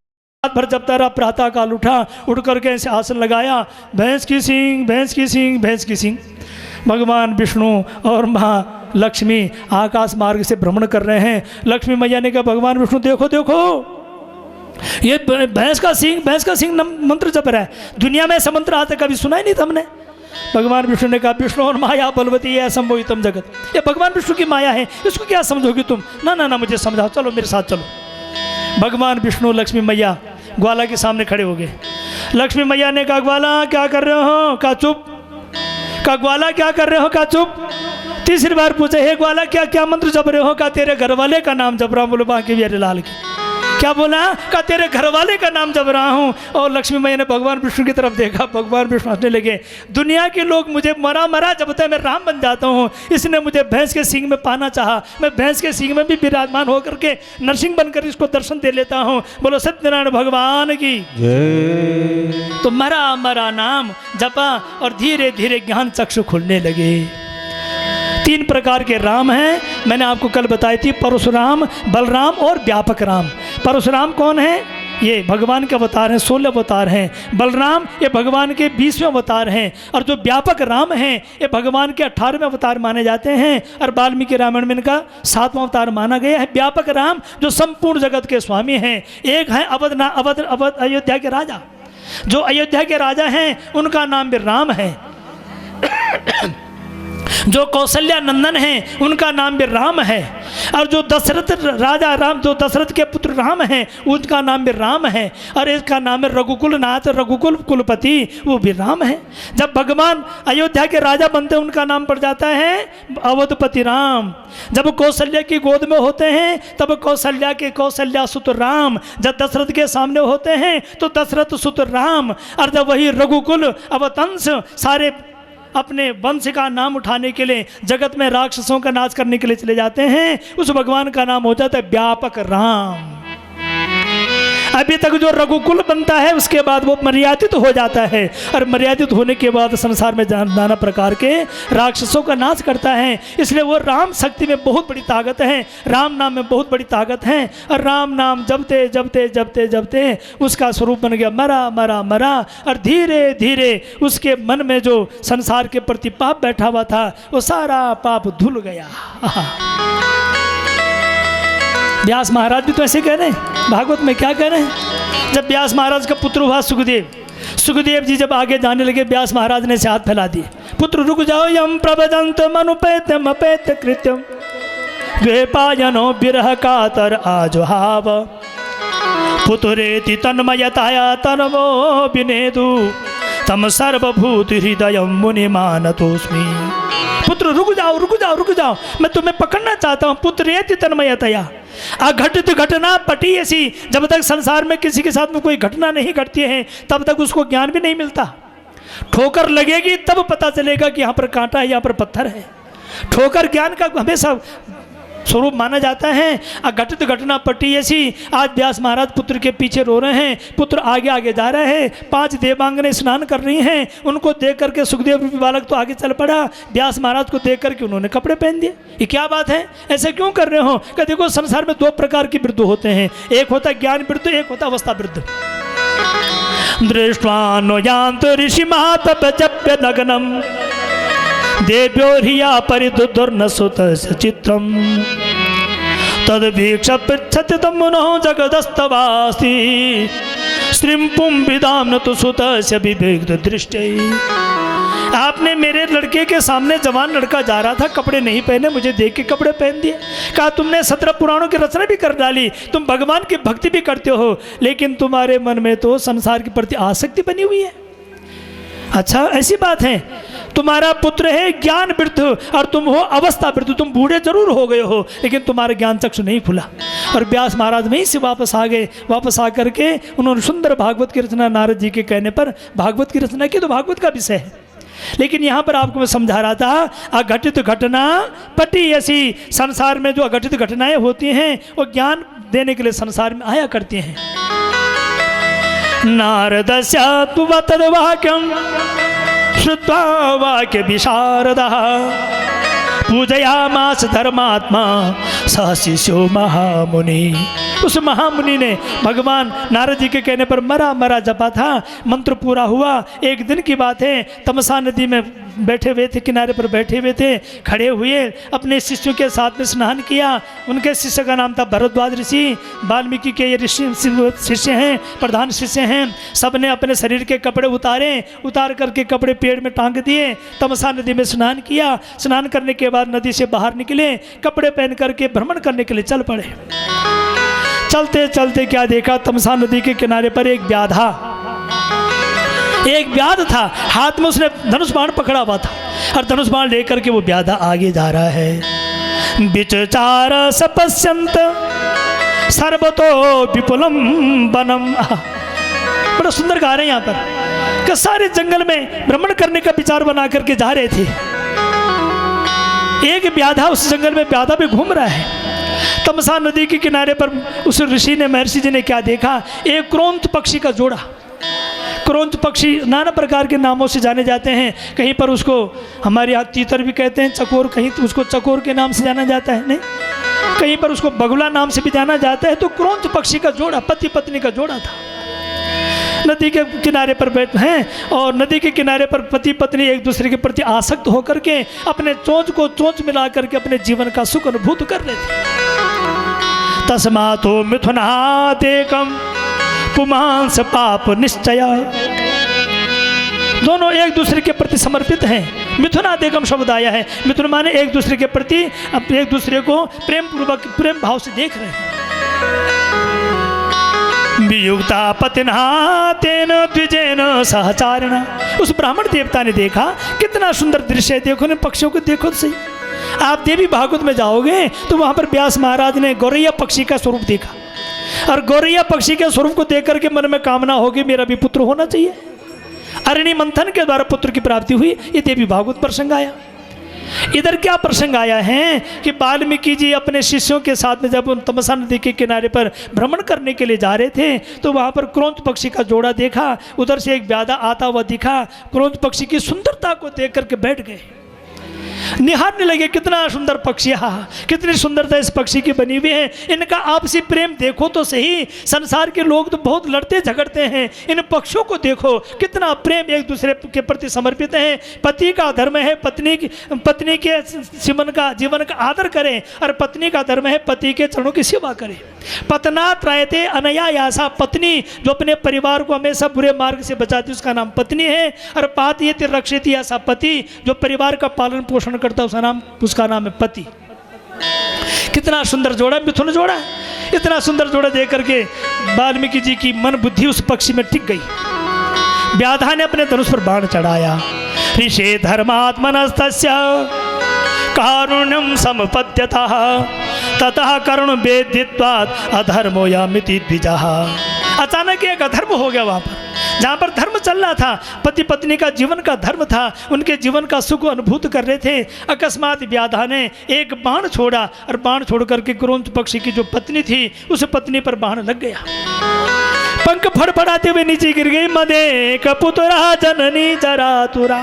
रात भर जपता रहा। प्रातः काल उठा, उठ करके ऐसे आसन लगाया, भैंस की सींग, भैंस की सींग, भैंस की सींग। भगवान विष्णु और माँ लक्ष्मी आकाश मार्ग से भ्रमण कर रहे हैं। लक्ष्मी मैया ने कहा भगवान विष्णु देखो देखो, ये भैंस का सींग, भैंस का सींग मंत्र जप रहा है। दुनिया में ऐसा मंत्र आज तक कभी सुना ही नहीं था हमने। भगवान विष्णु ने कहा विष्णु और माया बलवती है असंभवितम जगत। ये भगवान विष्णु की माया है, इसको क्या समझोगी तुम। ना ना ना, मुझे समझाओ, चलो मेरे साथ चलो। भगवान विष्णु लक्ष्मी मैया ग्वाला के सामने खड़े हो गए। लक्ष्मी मैया ने कहा ग्वाला क्या कर रहे हो। कहा चुप। कहा ग्वाला क्या कर रहे हो। कहा चुप। तीसरी बार पूछे हे ग्वाला क्या क्या मंत्र जप रहे हो। कहा तेरे घर वाले का नाम जप रहा हूँ। बोलो बांके बिहारी लाल की। क्या बोला। कहा तेरे घर वाले का नाम जप रहा हूँ। और लक्ष्मी मैया ने भगवान विष्णु की तरफ देखा। भगवान विष्णु हंसने लगे। दुनिया के लोग मुझे मरा मरा जपते हैं, मैं राम बन जाता हूँ। इसने मुझे भैंस के सींग में पाना चाहा, मैं भैंस के सींग में भी विराजमान होकर के नरसिंह बनकर इसको दर्शन दे लेता हूँ। बोलो सत्यनारायण भगवान की जय। तो मरा मरा नाम जपा और धीरे धीरे ज्ञान चक्षु खुलने लगे। 3 प्रकार के राम हैं, मैंने आपको कल बताई थी, परशुराम, बलराम और व्यापक राम। परशुराम कौन है। ये भगवान के अवतार हैं, 16 अवतार हैं। बलराम ये भगवान के 20वें अवतार हैं। और जो व्यापक राम हैं ये भगवान के 18वें अवतार माने जाते हैं। और वाल्मीकि रामायण में इनका 7वां अवतार माना गया है। व्यापक राम जो संपूर्ण जगत के स्वामी हैं। एक है अवध अयोध्या के राजा। जो अयोध्या के राजा हैं उनका नाम भी राम है। जो कौशल्या नंदन हैं उनका नाम भी राम है, और जो दशरथ राजा राम, जो दशरथ के पुत्र राम हैं उनका नाम भी राम है, और इसका नाम है रघुकुल नाथ, रघुकुल कुलपति, वो भी राम है। जब भगवान अयोध्या के राजा बनते हैं उनका नाम पड़ जाता है अवधपति राम। जब कौशल्या की गोद में होते हैं तब कौशल्या के कौशल्या सुत राम, जब दशरथ के सामने होते हैं तो दशरथ सुत राम, और जब वही रघुकुल अवतंस सारे अपने वंश का नाम उठाने के लिए जगत में राक्षसों का नाश करने के लिए चले जाते हैं, उस भगवान का नाम हो जाता है व्यापक राम। अभी तक जो रघुकुल बनता है उसके बाद वो मर्यादित हो जाता है, और मर्यादित होने के बाद संसार में नाना प्रकार के राक्षसों का नाश करता है। इसलिए वो राम शक्ति में बहुत बड़ी ताकत है, राम नाम में बहुत बड़ी ताकत है। और राम नाम जपते जपते जपते जपते उसका स्वरूप बन गया मरा मरा मरा, और धीरे धीरे उसके मन में जो संसार के प्रति पाप बैठा हुआ था वो सारा पाप धुल गया। व्यास महाराज भी तो ऐसे कह रहे हैं, भागवत में क्या कह रहे हैं। जब व्यास महाराज का पुत्र हुआ सुखदेव, सुखदेव जी जब आगे जाने लगे व्यास महाराज ने से हाथ फैला दिए, पुत्र रुक जाओ, यम प्रभजंत मनुपेतम अपेत कृत्यम द्वेपायनो विरह कातर आजुहाव पुत्रेति तन्मयताया तनवो विनेदु तम सर्वभूत हृदय मुनि मानतोस्मि। पुत्र रुक जाओ रुक जाओ रुक जाओ, मैं तुम्हें पकड़ना चाहता हूँ। पुत्रेति तन्मयतया, अघटित घटना पटी ऐसी, जब तक संसार में किसी के साथ में कोई घटना नहीं घटती है तब तक उसको ज्ञान भी नहीं मिलता। ठोकर लगेगी तब पता चलेगा कि यहाँ पर कांटा है, यहाँ पर पत्थर है। ठोकर ज्ञान का हमेशा स्वरूप माना जाता है। अघटित घटना पटी ऐसी, आज व्यास महाराज पुत्र के पीछे रो रहे हैं, पुत्र आगे आगे जा रहे हैं, 5 देवांगने स्नान कर रही हैं, उनको देख करके सुखदेव रूपी बालक तो आगे चल पड़ा, व्यास महाराज को देख करके उन्होंने कपड़े पहन दिए। ये क्या बात है, ऐसे क्यों कर रहे हो? कि देखो संसार में 2 प्रकार के वृद्ध होते हैं, एक होता है ज्ञान वृद्ध, एक होता है अवस्था वृद्ध। दृष्टानुयान्त ऋषि महातपजप्य नग्नम देव्यो ह्रिया परिदुर्न सुत चित्रम तदवीक्ष पृच्छति तम मुनः जगदस्तवास्ति श्रीपुम विदाम न तो सुत से विवेक दृष्टि। आपने मेरे लड़के के सामने जवान लड़का जा रहा था, कपड़े नहीं पहने, मुझे देख के कपड़े पहन दिए। कहा तुमने 17 पुराणों की रचना भी कर डाली, तुम भगवान की भक्ति भी करते हो, लेकिन तुम्हारे मन में तो संसार के प्रति आसक्ति बनी हुई है। अच्छा ऐसी बात है, तुम्हारा पुत्र है ज्ञान वृद्ध और तुम हो अवस्था वृद्ध, तुम बूढ़े जरूर हो गए हो लेकिन तुम्हारा ज्ञान चक्षु नहीं खुला। और व्यास महाराज वहीं से वापस आ गए, वापस आ करके उन्होंने सुंदर भागवत की रचना, नारद जी के कहने पर भागवत की रचना की, तो भागवत का विषय है। लेकिन यहाँ पर आपको मैं समझा रहा था, अघटित घटना पटी ऐसी, संसार में जो अघटित घटनाएं होती हैं वो ज्ञान देने के लिए संसार में आया करती हैं। नारदस्यात्मवतद्वाक्यं श्रुत्वा वाक्य विशारदः पूजयामास धर्मात्मा सह शिष्यो महामुनि। उस महामुनि ने भगवान नारद जी के कहने पर मरा मरा जपा था, मंत्र पूरा हुआ। एक दिन की बात है, तमसा नदी में बैठे हुए थे, किनारे पर बैठे हुए थे, खड़े हुए अपने शिष्यों के साथ में स्नान किया। उनके शिष्य का नाम था भरद्वाज ऋषि, वाल्मीकि के ये ऋषि शिष्य हैं, प्रधान शिष्य हैं। सब ने अपने शरीर के कपड़े उतार करके कपड़े पेड़ में टांग दिए, तमसा नदी में स्नान किया। स्नान करने के बाद नदी से बाहर निकले, कपड़े पहन करके भ्रमण करने के लिए चल पड़े। चलते चलते क्या देखा, तमसा नदी के किनारे पर एक व्याध था, हाथ में उसने धनुष बाण पकड़ा हुआ था और धनुष बाण लेकर के वो व्याधा आगे जा रहा है। विचचार सपश्यंत सर्वतो विपुलम वनम। बड़ा सुंदर गा रहे हैं यहाँ पर कि सारे जंगल में भ्रमण करने का विचार बना करके जा रहे थे। एक व्याधा उस जंगल में व्याधा भी घूम रहा है। तमसा नदी के किनारे पर उस ऋषि ने, महर्षि जी ने क्या देखा, एक क्रोंत पक्षी का जोड़ा। क्रोंत पक्षी नाना प्रकार के नामों से जाने जाते हैं, कहीं पर उसको हमारे यहाँ तीतर भी कहते हैं, चकोर, कहीं तो उसको चकोर के नाम से जाना जाता है, नहीं कहीं पर उसको बगुला नाम से भी जाना जाता है। तो क्रोंत पक्षी का जोड़ा, पति पत्नी का जोड़ा था, नदी के किनारे पर बैठे हैं और नदी के किनारे पर पति पत्नी एक दूसरे के प्रति आसक्त होकर के अपने चोंच को चोंच मिला करके अपने जीवन का सुख अनुभूत कर लेते। तस्मातो मिथुनादेकम पुमांस पाप निश्चय। दोनों एक दूसरे के प्रति समर्पित हैं, मिथुनादेकम शब्द आया है। मिथुन माने एक दूसरे के प्रति, अपने एक दूसरे को प्रेम पूर्वक, प्रेम भाव से देख रहे हैं। वियुक्ता पतिना तेन द्विजेन सहचारिणा। उस ब्राह्मण देवता ने देखा कितना सुंदर दृश्य है, देखो ने पक्षियों को देखो तो सही। आप देवी भागवत में जाओगे तो वहां पर व्यास महाराज ने गौरैया पक्षी का स्वरूप देखा, और गौरैया पक्षी के स्वरूप को देख करके मन में कामना होगी मेरा भी पुत्र होना चाहिए। अरण्य मंथन के द्वारा पुत्र की प्राप्ति हुई। ये देवी भागवत प्रसंग आया। इधर क्या प्रसंग आया है कि वाल्मीकि जी अपने शिष्यों के साथ में जब उन तमसा नदी के किनारे पर भ्रमण करने के लिए जा रहे थे तो वहाँ पर क्रोंच पक्षी का जोड़ा देखा। उधर से एक व्याधा आता हुआ दिखा, क्रोंच पक्षी की सुंदरता को देख करके बैठ गए, निहारने लगे कितना सुंदर पक्षी, हाँ कितनी सुंदरता इस पक्षी की बनी हुई है। इनका आपसी प्रेम देखो तो सही। संसार के लोग तो बहुत लड़ते झगड़ते हैं, इन पक्षियों को देखो कितना प्रेम एक दूसरे के प्रति समर्पित है। पति का धर्म है पत्नी के जीवन का आदर करें, और पत्नी का धर्म है पति के चरणों की सेवा करें। पतना त्रायते अनयायासा, पत्नी जो अपने परिवार को हमेशा बुरे मार्ग से बचाती उसका नाम पत्नी है, और पातयति रक्षयति ऐसा पति जो परिवार का पालन पोषण करता उसका नाम है पति। कितना सुंदर जोड़ा, मिथुन जोड़ा। इतना सुंदर जोड़ा देख करके वाल्मीकि जी की मन बुद्धि उस पक्षी में टिक गई। व्याधा ने अपने धनुष पर बाण चढ़ाया। ऋषे धर्मात्मनस्तस्य कारुण्यम समपद्यतः ततः करुण वेदित्वात् अधर्मो यामिति द्विजः। अचानक एक अधर्म हो गया वहां पर, जहाँ पर धर्म चल रहा था, पति पत्नी का जीवन का धर्म था, उनके जीवन का सुख अनुभूत कर रहे थे। अकस्मात व्याधा ने एक बाण छोड़ा, और बाण छोड़ करके क्रोंच पक्षी की जो पत्नी थी उस पत्नी पर बाण लग गया। पंख फड़फड़ाते हुए नीचे गिर गई। मदे कपुतरा जननी जरातुरा।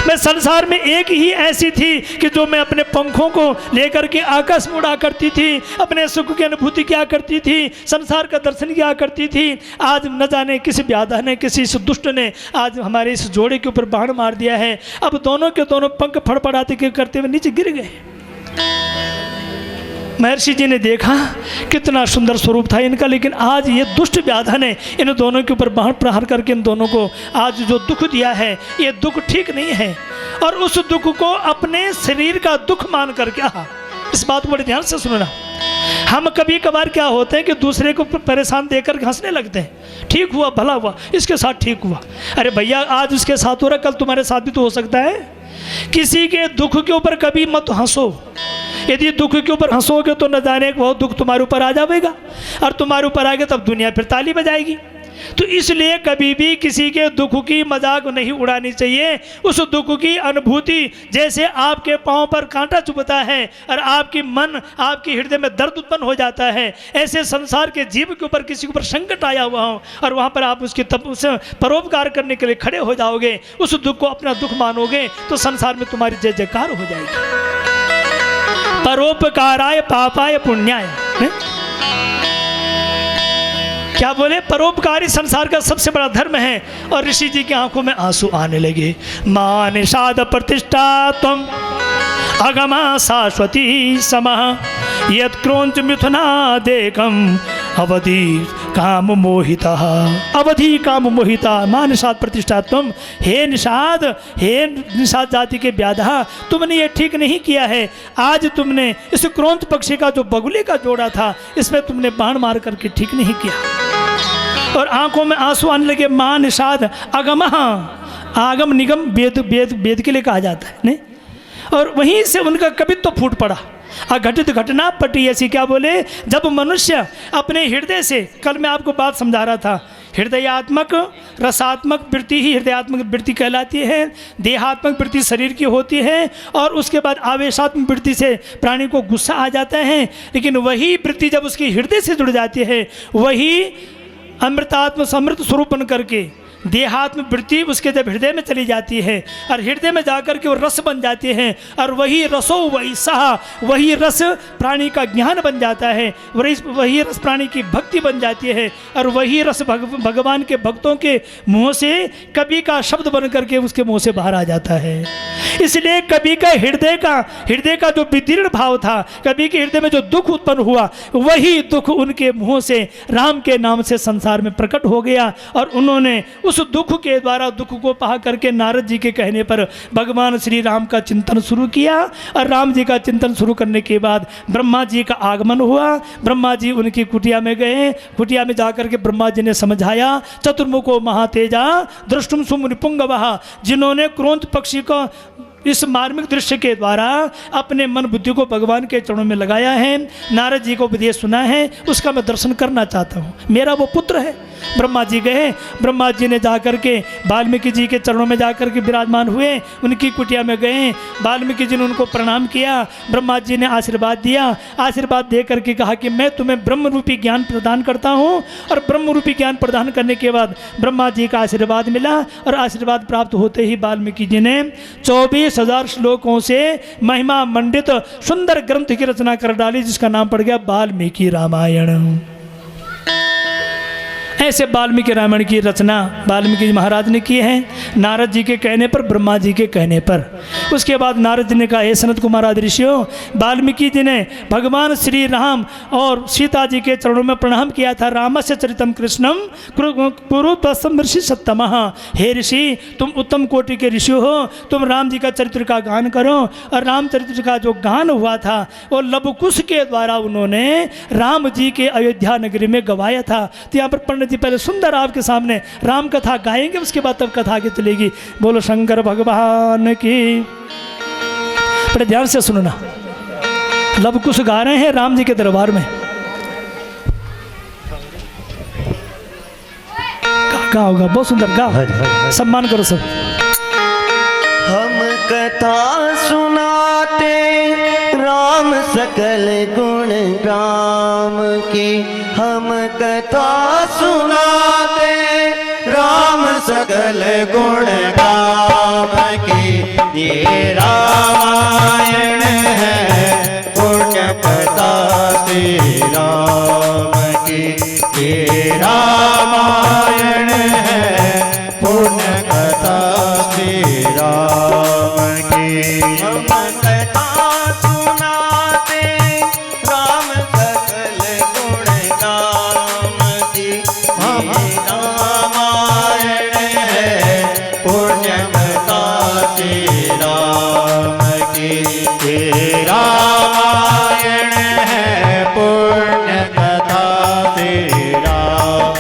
मैं संसार में एक ही ऐसी थी कि जो मैं अपने पंखों को लेकर के आकाश में उड़ा करती थी, अपने सुख की अनुभूति किया करती थी, संसार का दर्शन किया करती थी। आज न जाने किस व्याधा ने, किसी इस दुष्ट ने आज हमारे इस जोड़े के ऊपर बाण मार दिया है। अब दोनों के दोनों पंख फड़फड़ाते करते हुए नीचे गिर गए। महर्षि जी ने देखा कितना सुंदर स्वरूप था इनका, लेकिन आज ये दुष्ट व्याधा ने इन दोनों के ऊपर बाण प्रहार करके इन दोनों को आज जो दुख दिया है, ये दुख ठीक नहीं है। और उस दुख को अपने शरीर का दुख मान करके, इस बात को बड़े ध्यान से सुनना। हम कभी कभार क्या होते हैं कि दूसरे को परेशान देकर हंसने लगते हैं। ठीक हुआ, भला हुआ, इसके साथ ठीक हुआ। अरे भैया आज उसके साथ हो रहा, कल तुम्हारे साथ भी तो हो सकता है। किसी के दुख के ऊपर कभी मत हंसो। यदि दुख के ऊपर हंसोगे तो न जाने वो दुख तुम्हारे ऊपर आ जाएगा, और तुम्हारे ऊपर आ गया तब दुनिया फिर ताली बजाएगी। तो इसलिए कभी भी किसी के दुख की मजाक नहीं उड़ानी चाहिए। उस दुख की अनुभूति, जैसे आपके पांव पर कांटा चुभता है और आपकी मन, आपके हृदय में दर्द उत्पन्न हो जाता है, ऐसे संसार के जीव के ऊपर किसी के ऊपर संकट आया हुआ हो और वहाँ पर आप उसकी उसे परोपकार करने के लिए खड़े हो जाओगे, उस दुख को अपना दुख मानोगे, तो संसार में तुम्हारी जय जयकार हो जाएगी। परोपकाराय पापाय पुण्याय, क्या बोले, परोपकारी संसार का सबसे बड़ा धर्म है। और ऋषि जी की आंखों में आंसू आने लगे। मां निषाद प्रतिष्ठा तम अगमा शाश्वती समः यत् क्रोंच मिथुनादेकम अवधि काम मोहिता। अवधि काम मोहिता मां निषाद प्रतिष्ठा तुम, हे निषाद जाति के व्याधा, तुमने ये ठीक नहीं किया है। आज तुमने इस क्रोंच पक्षी का जो बगुले का जोड़ा था, इसमें तुमने बाण मार करके ठीक नहीं किया। और आंखों में आंसू आने लगे। मां निषाद अगम, आगम निगम वेद के लिए कहा जाता है नहीं। और वहीं से उनका कवित्व तो फूट पड़ा। अघटित घटना पटी ऐसी, क्या बोले, जब मनुष्य अपने हृदय से, कल मैं आपको बात समझा रहा था, हृदयात्मक रसात्मक वृत्ति ही हृदयात्मक वृत्ति कहलाती है। देहात्मक वृत्ति शरीर की होती है, और उसके बाद आवेशात्मक वृत्ति से प्राणी को गुस्सा आ जाता है। लेकिन वही वृत्ति जब उसकी हृदय से जुड़ जाती है, वही अमृतात्म समृत स्वरूप बन करके देहात्म वृत्ति उसके जब हृदय में चली जाती है और हृदय में जाकर के वो रस बन जाती है, और वही रसो वही सहा, वही रस प्राणी का ज्ञान बन जाता है, वही रस प्राणी की भक्ति बन जाती है, और वही रस भगवान के भक्तों के मुंह से कवि का शब्द बन करके उसके मुंह से बाहर आ जाता है। इसलिए कवि का हृदय का जो विदीर्ण भाव था, कवि के हृदय में जो दुख उत्पन्न हुआ, वही दुख उनके मुंह से राम के नाम से संसार में प्रकट हो गया, और उन्होंने उस दुख के द्वारा दुख को पा करके नारद जी के कहने पर भगवान श्री राम का चिंतन शुरू किया। और राम जी का चिंतन शुरू करने के बाद ब्रह्मा जी का आगमन हुआ। ब्रह्मा जी उनकी कुटिया में गए। कुटिया में जाकर के ब्रह्मा जी ने समझाया, चतुर्मुखो महातेजा दृष्टुम सुमुनिपुंगवः, जिन्होंने क्रोध पक्षी को इस मार्मिक दृश्य के द्वारा अपने मन बुद्धि को भगवान के चरणों में लगाया है, नारद जी को उपदेश सुना है, उसका मैं दर्शन करना चाहता हूँ, मेरा वो पुत्र है। ब्रह्मा जी गए। ब्रह्मा जी ने जाकर के वाल्मीकि जी के चरणों में जाकर के विराजमान हुए, उनकी कुटिया में गए। वाल्मीकि जी ने उनको प्रणाम किया। ब्रह्मा जी ने आशीर्वाद दिया। आशीर्वाद दे करके कहा कि मैं तुम्हें ब्रह्म रूपी ज्ञान प्रदान करता हूँ। और ब्रह्म रूपी ज्ञान प्रदान करने के बाद ब्रह्मा जी का आशीर्वाद मिला। और आशीर्वाद प्राप्त होते ही वाल्मीकि जी ने 24,000 श्लोकों से महिमा मंडित सुंदर ग्रंथ की रचना कर डाली, जिसका नाम पड़ गया वाल्मीकि रामायण। ऐसे वाल्मीकि रामायण की रचना वाल्मीकि महाराज ने की है, नारद जी के कहने पर, ब्रह्मा जी के कहने पर। उसके बाद नारद जी ने कहा, हे सनत कुमार आदि ऋषियों, वाल्मीकि जी ने भगवान श्री राम और सीता जी के चरणों में प्रणाम किया था। रामस्य चरितम कृष्णम कुरुत्वसम ऋषि सत्तमः, हे ऋषि तुम उत्तम कोटि के ऋषि हो, तुम राम जी का चरित्र का गान करो। और रामचरित्र का जो गान हुआ था वो लवकुश के द्वारा उन्होंने राम जी के अयोध्या नगरी में गवाया था। तो यहाँ पर पंडित जी पहले सुंदर आपके सामने राम कथा गाएंगे, उसके बाद तब कथा आगे चलेगी। बोलो शंकर भगवान की। बड़े ध्यान से सुनना, लवकुश गा रहे हैं राम जी के दरबार में। क्या होगा, बहुत सुंदर गा, सम्मान करो सब। हम कथा सुनाते राम सकल गुण राम की, हम कथा सुनाते राम सकल गुण राम की, ये रामायण है पुण्य कथा श्री राम की, ये रामायण है पुण्य कथा श्री राम की। हम कथा सुनाते राम सकल गुण राम की, हम रामायण है पुण्य कथा श्री राम की, ये रामायण है पुण्य कथा श्री राम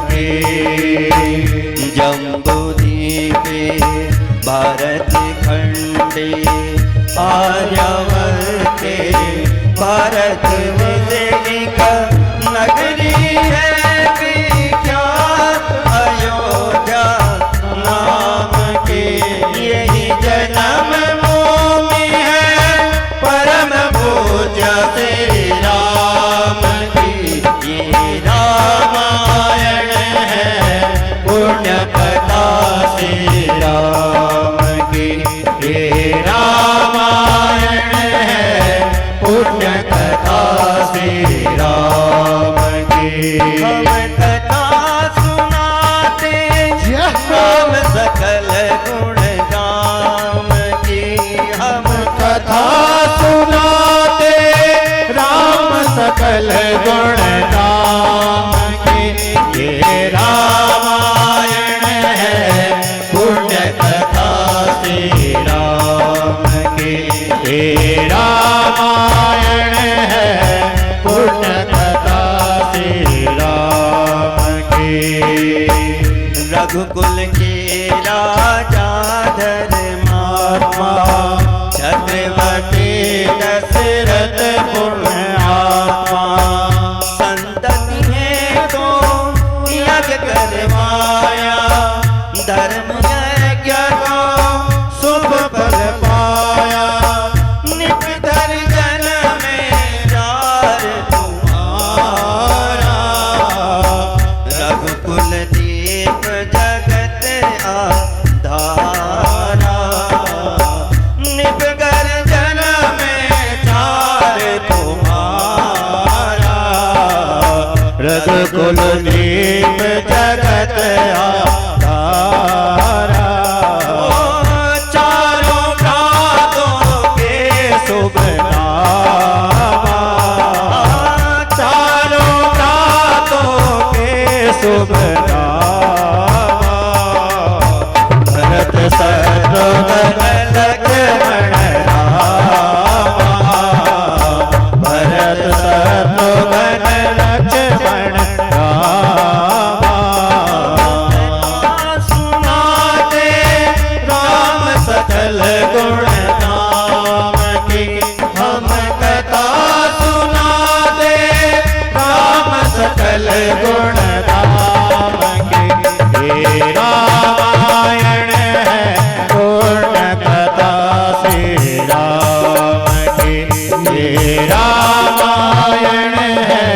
की। जम्बूद्वीपे भारत खंडे आर्यावर्ते भारत विदेशिक नगरी है विख्यात अयोध्या नाम की, यही जन्म भूमि है परम पूज्य श्री राम की, ये रामायण है पुण्य कथा श्री राम की, ये रामायण है पुण्य कथा श्री राम की। हम कथा सुनाते राम सकल गुण राम की, हम कथा सुनाते राम सकल गुण राम की, ये रामायण है पुण्य कथा श्री राम की, ये रामायण है पुण्य कथा श्री राम की। रघुकुल के राजा धर्मात्मा छत्रपति दशरथ पुण्यात्मा, संतति है तो यज्ञ करवाया, धर्म यज्ञ को शुभ फल पाया, निपधर जन में जार तुम्हारा, रघुकुल दीप जगत आधारा, निपगर जन में जार तुम्हारा, रघुकुल दीप जगत आधारा, चारों प्रातों के शुभ नामा, चारों प्रातों के शुभ नामा, शत्रुघ्न लक्ष्मण रामा भरत शत्रुघ्न लक्ष्मण रामा सुनाते राम सकल गुण नाम की हम कथा सुनाते राम सकल गुण नाम की हे रामायण है पूर्ण कथा श्री राम की हे रामायण है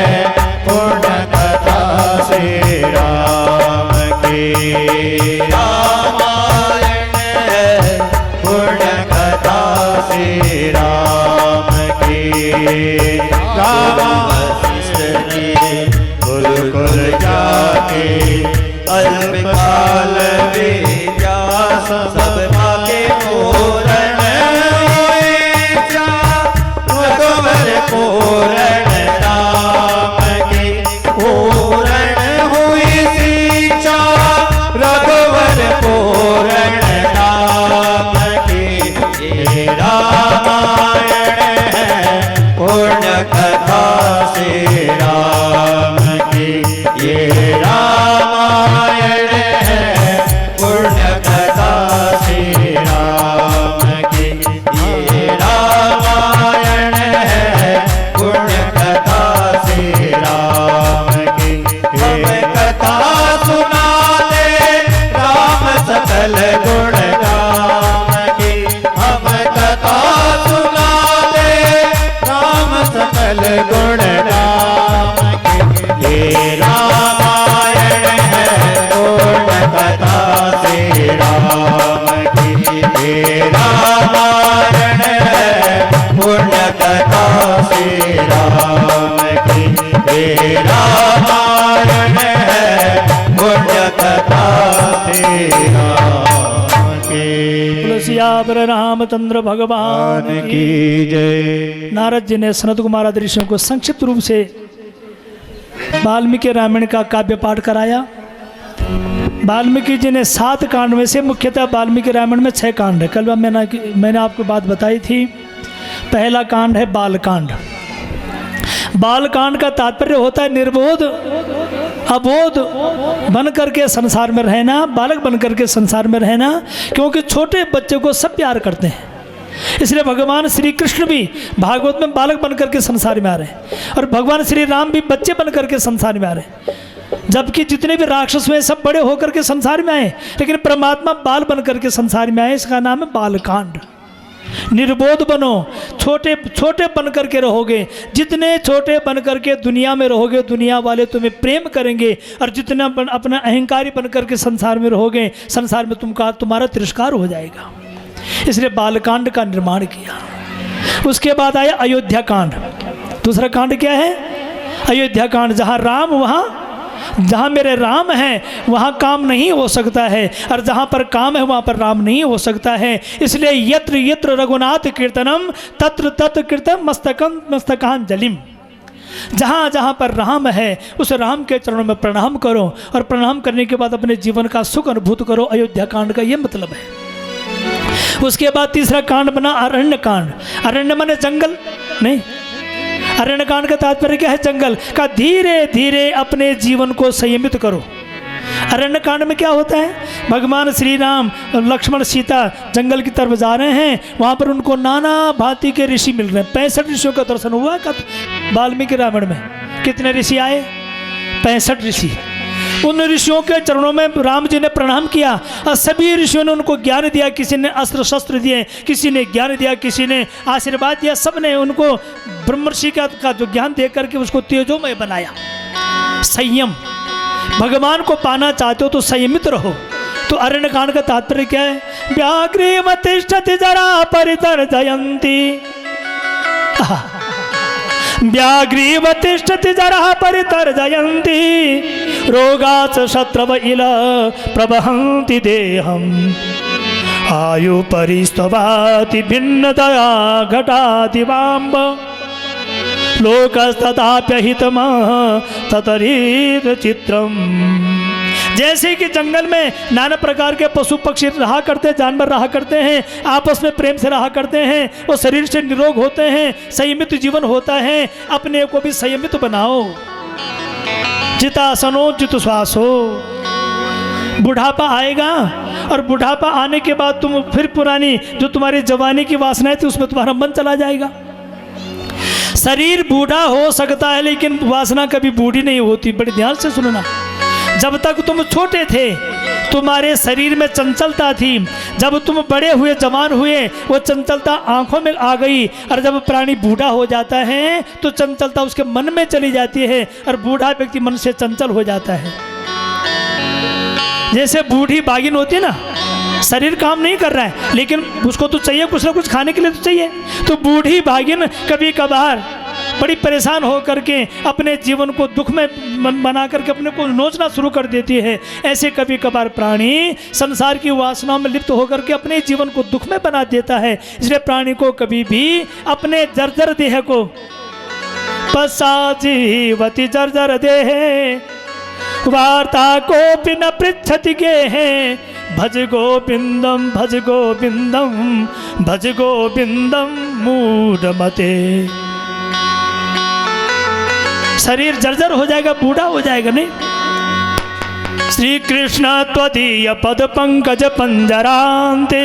पूर्ण कथा श्री राम की रामायण है पूर्ण कथा श्री राम की राम वशिष्ठ ने कुल जाके अल्पकाल व्यास सब माके पूरण हुए जा रघुवर पूरण राम की पूरण हुई शिक्षा रघुवर पूरण राम की हे रामायण है पूर्ण कथा श्री राम की ये रामायण है पूर्ण कथा श्री राम की ये रामायण है पूर्ण कथा श्री राम की हे कथा सुना दे राम सकल गुण राम की हम कथा सुना दे राम सकल गुण राम की हे रामायण है पूर्ण कथा श्री राम की हे रामायण है पूर्ण कथा श्री राम की हे रामायण है पूर्ण कथा श्री राम की तुलसियावर रामचंद्र भगवान भगवान की जय। नारद जी ने सनत कुमार आदि ऋषियों को संक्षिप्त रूप से वाल्मीकि रामायण का काव्य पाठ कराया। वाल्मीकि जी ने 7 कांड में से मुख्यतः वाल्मीकि रामायण में 6 कांड है। कल मैंने आपको बात बताई थी। पहला कांड है बालकांड। बालकांड का तात्पर्य होता है निर्बोध अबोध बन करके संसार में रहना, बालक बन करके संसार में रहना, क्योंकि छोटे बच्चे को सब प्यार करते हैं। इसलिए भगवान श्री कृष्ण भी भागवत में बालक बन करके संसार में आ रहे हैं और भगवान श्री राम भी बच्चे बन करके संसार में आ रहे हैं। जबकि जितने भी राक्षस हुए सब बड़े होकर के संसार में आए, लेकिन परमात्मा बाल बन करके संसार में आए। इसका नाम है बालकांड। निर्बोध बनो, छोटे छोटे बन करके रहोगे। जितने छोटे बन करके दुनिया में रहोगे, दुनिया वाले तुम्हें प्रेम करेंगे, और जितना अपना अहंकारी बन करके संसार में रहोगे, संसार में तुम्हारा तिरस्कार हो जाएगा। इसलिए बालकांड का निर्माण किया। उसके बाद आया अयोध्या कांड। दूसरा कांड क्या है? अयोध्या कांड। जहाँ राम वहाँ, जहाँ मेरे राम हैं वहाँ काम नहीं हो सकता है, और जहाँ पर काम है वहाँ पर राम नहीं हो सकता है। इसलिए यत्र यत्र रघुनाथ कीर्तनम तत्र तत्र कीर्तन मस्तकांजलिम। जहाँ जहाँ पर राम है उस राम के चरणों में प्रणाम करो, और प्रणाम करने के बाद अपने जीवन का सुख अनुभूत करो। अयोध्या कांड का ये मतलब है। उसके बाद तीसरा कांड बना अरण्य कांड। अरण्य माने जंगल नहीं, अरण्य कांड का तात्पर्य क्या है? जंगल का धीरे धीरे अपने जीवन को संयमित करो। अरण्य कांड में क्या होता है? भगवान श्री राम लक्ष्मण सीता जंगल की तरफ जा रहे हैं। वहाँ पर उनको नाना भांति के ऋषि मिल रहे हैं। 65 ऋषियों का दर्शन हुआ वाल्मीकि रामायण में। कितने ऋषि आए? 65 ऋषि। उन ऋषियों के चरणों में राम जी ने प्रणाम किया, और सभी ऋषियों ने उनको ज्ञान दिया। किसी ने अस्त्र शस्त्र दिए, किसी ने ज्ञान दिया, किसी ने आशीर्वाद दिया। सब ने उनको ब्रह्मर्षि का जो ज्ञान दे करके उसको तेजोमय बनाया। संयम, भगवान को पाना चाहते हो तो संयमित रहो। तो अरण्य कांड का तात्पर्य क्या है? व्याघ्रीव तिष्ठति जरा परितर्जयन्ति, व्याघ्रीव तिष्ठति जरा परितर्जयन्ति, रोगाच शत्रव इल प्रवहन्ति देहम्, आयु परिस्तवाति भिन्नतया घटाति वाम्ब, लोकस्तथाप्यहितमः ततरीत चित्रम्, जैसे कि जंगल में नाना प्रकार के पशु पक्षी रहा करते, जानवर रहा करते हैं, आपस में प्रेम से रहा करते हैं, वो शरीर से निरोग होते हैं, संयमित जीवन होता है। अपने को भी संयमित बनाओ। जितासनो जित श्वासो। बुढ़ापा आएगा और बुढ़ापा आने के बाद तुम फिर पुरानी जो तुम्हारी जवानी की वासनाएं थी उसमें तुम्हारा मन चला जाएगा। शरीर बूढ़ा हो सकता है लेकिन वासना कभी बूढ़ी नहीं होती। बड़े ध्यान से सुनना। जब तक तुम छोटे थे तुम्हारे शरीर में चंचलता थी, जब तुम बड़े हुए जवान हुए वो चंचलता आंखों में आ गई, और जब प्राणी बूढ़ा हो जाता है तो चंचलता उसके मन में चली जाती है और बूढ़ा व्यक्ति मन से चंचल हो जाता है। जैसे बूढ़ी बागिन होती है ना, शरीर काम नहीं कर रहा है लेकिन उसको तो चाहिए कुछ ना कुछ खाने के लिए तो चाहिए, तो बूढ़ी बागिन कभी कभार बड़ी परेशान हो करके अपने जीवन को दुख में बना करके अपने को नोचना शुरू कर देती है। ऐसे कभी कभार प्राणी संसार की वासनाओं में लिप्त होकर के अपने जीवन को दुख में बना देता है। इसलिए प्राणी को कभी भी अपने जर्जर देह को पश्चाजीवति जर्जर देह वार्ता को बिना पृच्छति गे हैं भज गोविंदम भज गोविंदम भज गोविंदम मूढ़मते। शरीर जर्जर हो जाएगा, बूढ़ा हो जाएगा। नहीं। श्री कृष्ण त्वदीय पद पंकज पंजरांते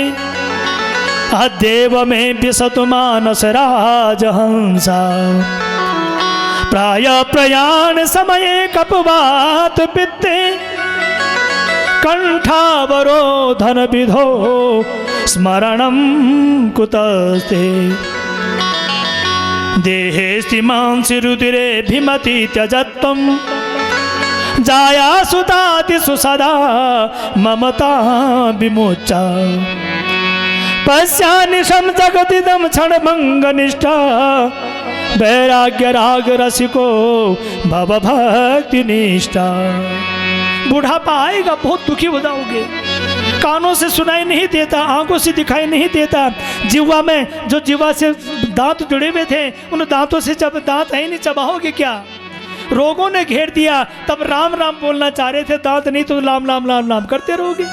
अदेव में विसतु मानस राजहंसा प्राय प्रयाण समय कपवात पित्ते कंठावरोधन विधो स्मरणम कुतस्ते देहेस्ति मांसि रुधिरे भिमति त्यजत्वं जाया सुतातिषु सदा ममता विमोचा पश्यानिशं जगदिदं क्षणभङ्गनिष्ठा वैराग्य राग रसिको भव भक्ति निष्ठा। बुढ़ापा आएगा, बहुत दुखी हो जाओगे। कानों से सुनाई नहीं देता, आंखों से दिखाई नहीं देता, जीवा में जो जीवा से दांत जुड़े हुए थे उन दांतों से जब दांत है नहीं चबाओगे क्या? रोगों ने घेर दिया, तब राम राम बोलना चाह रहे थे, दांत नहीं तो लाम लाम लाम लाम करते रहोगे।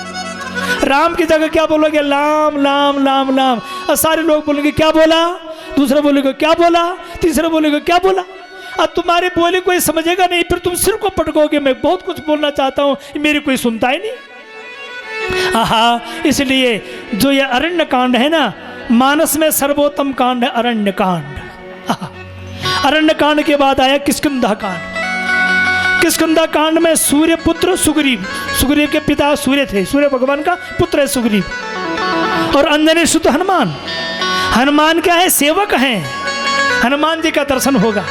राम की जगह क्या बोलोगे? लाम लाम लाम लाम। और सारे लोग बोलेंगे क्या बोला, दूसरा बोलेगा क्या बोला, तीसरा बोलेगा क्या बोला। अब तुम्हारे बोले कोई समझेगा नहीं, फिर तुम सिर को पटकोगे, मैं बहुत कुछ बोलना चाहता हूँ, मेरी कोई सुनता ही नहीं। आहा, इसलिए जो ये अरण्य कांड है ना, मानस में सर्वोत्तम कांड है अरण्य कांड। अरण्य कांड के बाद आया किष्किंधा कांड। किष्किंधा कांड में सूर्य पुत्र सुग्रीव, सुग्रीव के पिता सूर्य थे, सूर्य भगवान का पुत्र है सुग्रीव, और अंजनी सुत हनुमान। हनुमान क्या है? सेवक हैं। हनुमान जी का दर्शन होगा।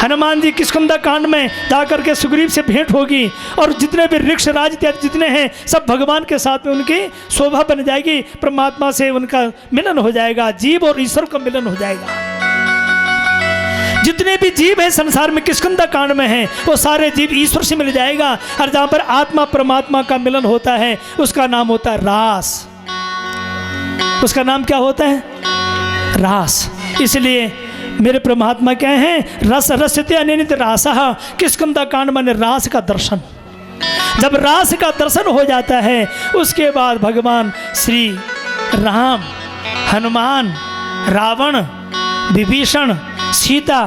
हनुमान जी किष्किंधा कांड में जाकर के सुग्रीव से भेंट होगी, और जितने भी ऋक्ष राज इत्यादि जितने हैं सब भगवान के साथ में उनकी शोभा बन जाएगी, परमात्मा से उनका मिलन हो जाएगा, जीव और ईश्वर का मिलन हो जाएगा। जितने भी जीव हैं संसार में किष्किंधा कांड में हैं, वो सारे जीव ईश्वर से मिल जाएगा। और जहाँ पर आत्मा परमात्मा का मिलन होता है उसका नाम होता है रास। उसका नाम क्या होता है? रास। इसलिए मेरे परमात्मा क्या हैं? रस रसते अनित रासः। किष्किंधा कांड माने रास का दर्शन। जब रास का दर्शन हो जाता है उसके बाद भगवान श्री राम, हनुमान, रावण, विभीषण, सीता,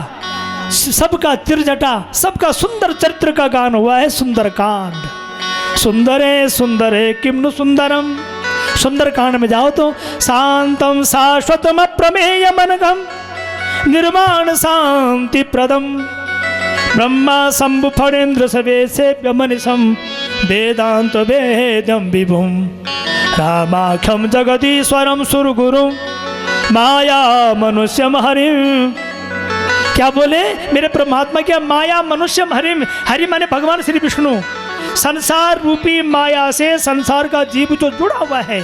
सबका तिरजटा, सबका सुंदर चरित्र का गान हुआ है सुंदर कांड। सुंदरे सुंदरे किम्नु सुंदरम। सुंदर कांड में जाओ तो शांतम शाश्वतम प्रमेय मनगम निर्माण शांति प्रदम ब्रह्मा शंभु फणेन्द्र सवेशेभ्य मनिषम वेदांत वेदम विभुम रामाख्यम जगदीश्वरम सुरगुरु माया मनुष्यम हरिम। क्या बोले मेरे परमात्मा? क्या माया मनुष्यम हरिम। हरि माने भगवान श्री विष्णु। संसार रूपी माया से संसार का जीव जो जुड़ा हुआ है,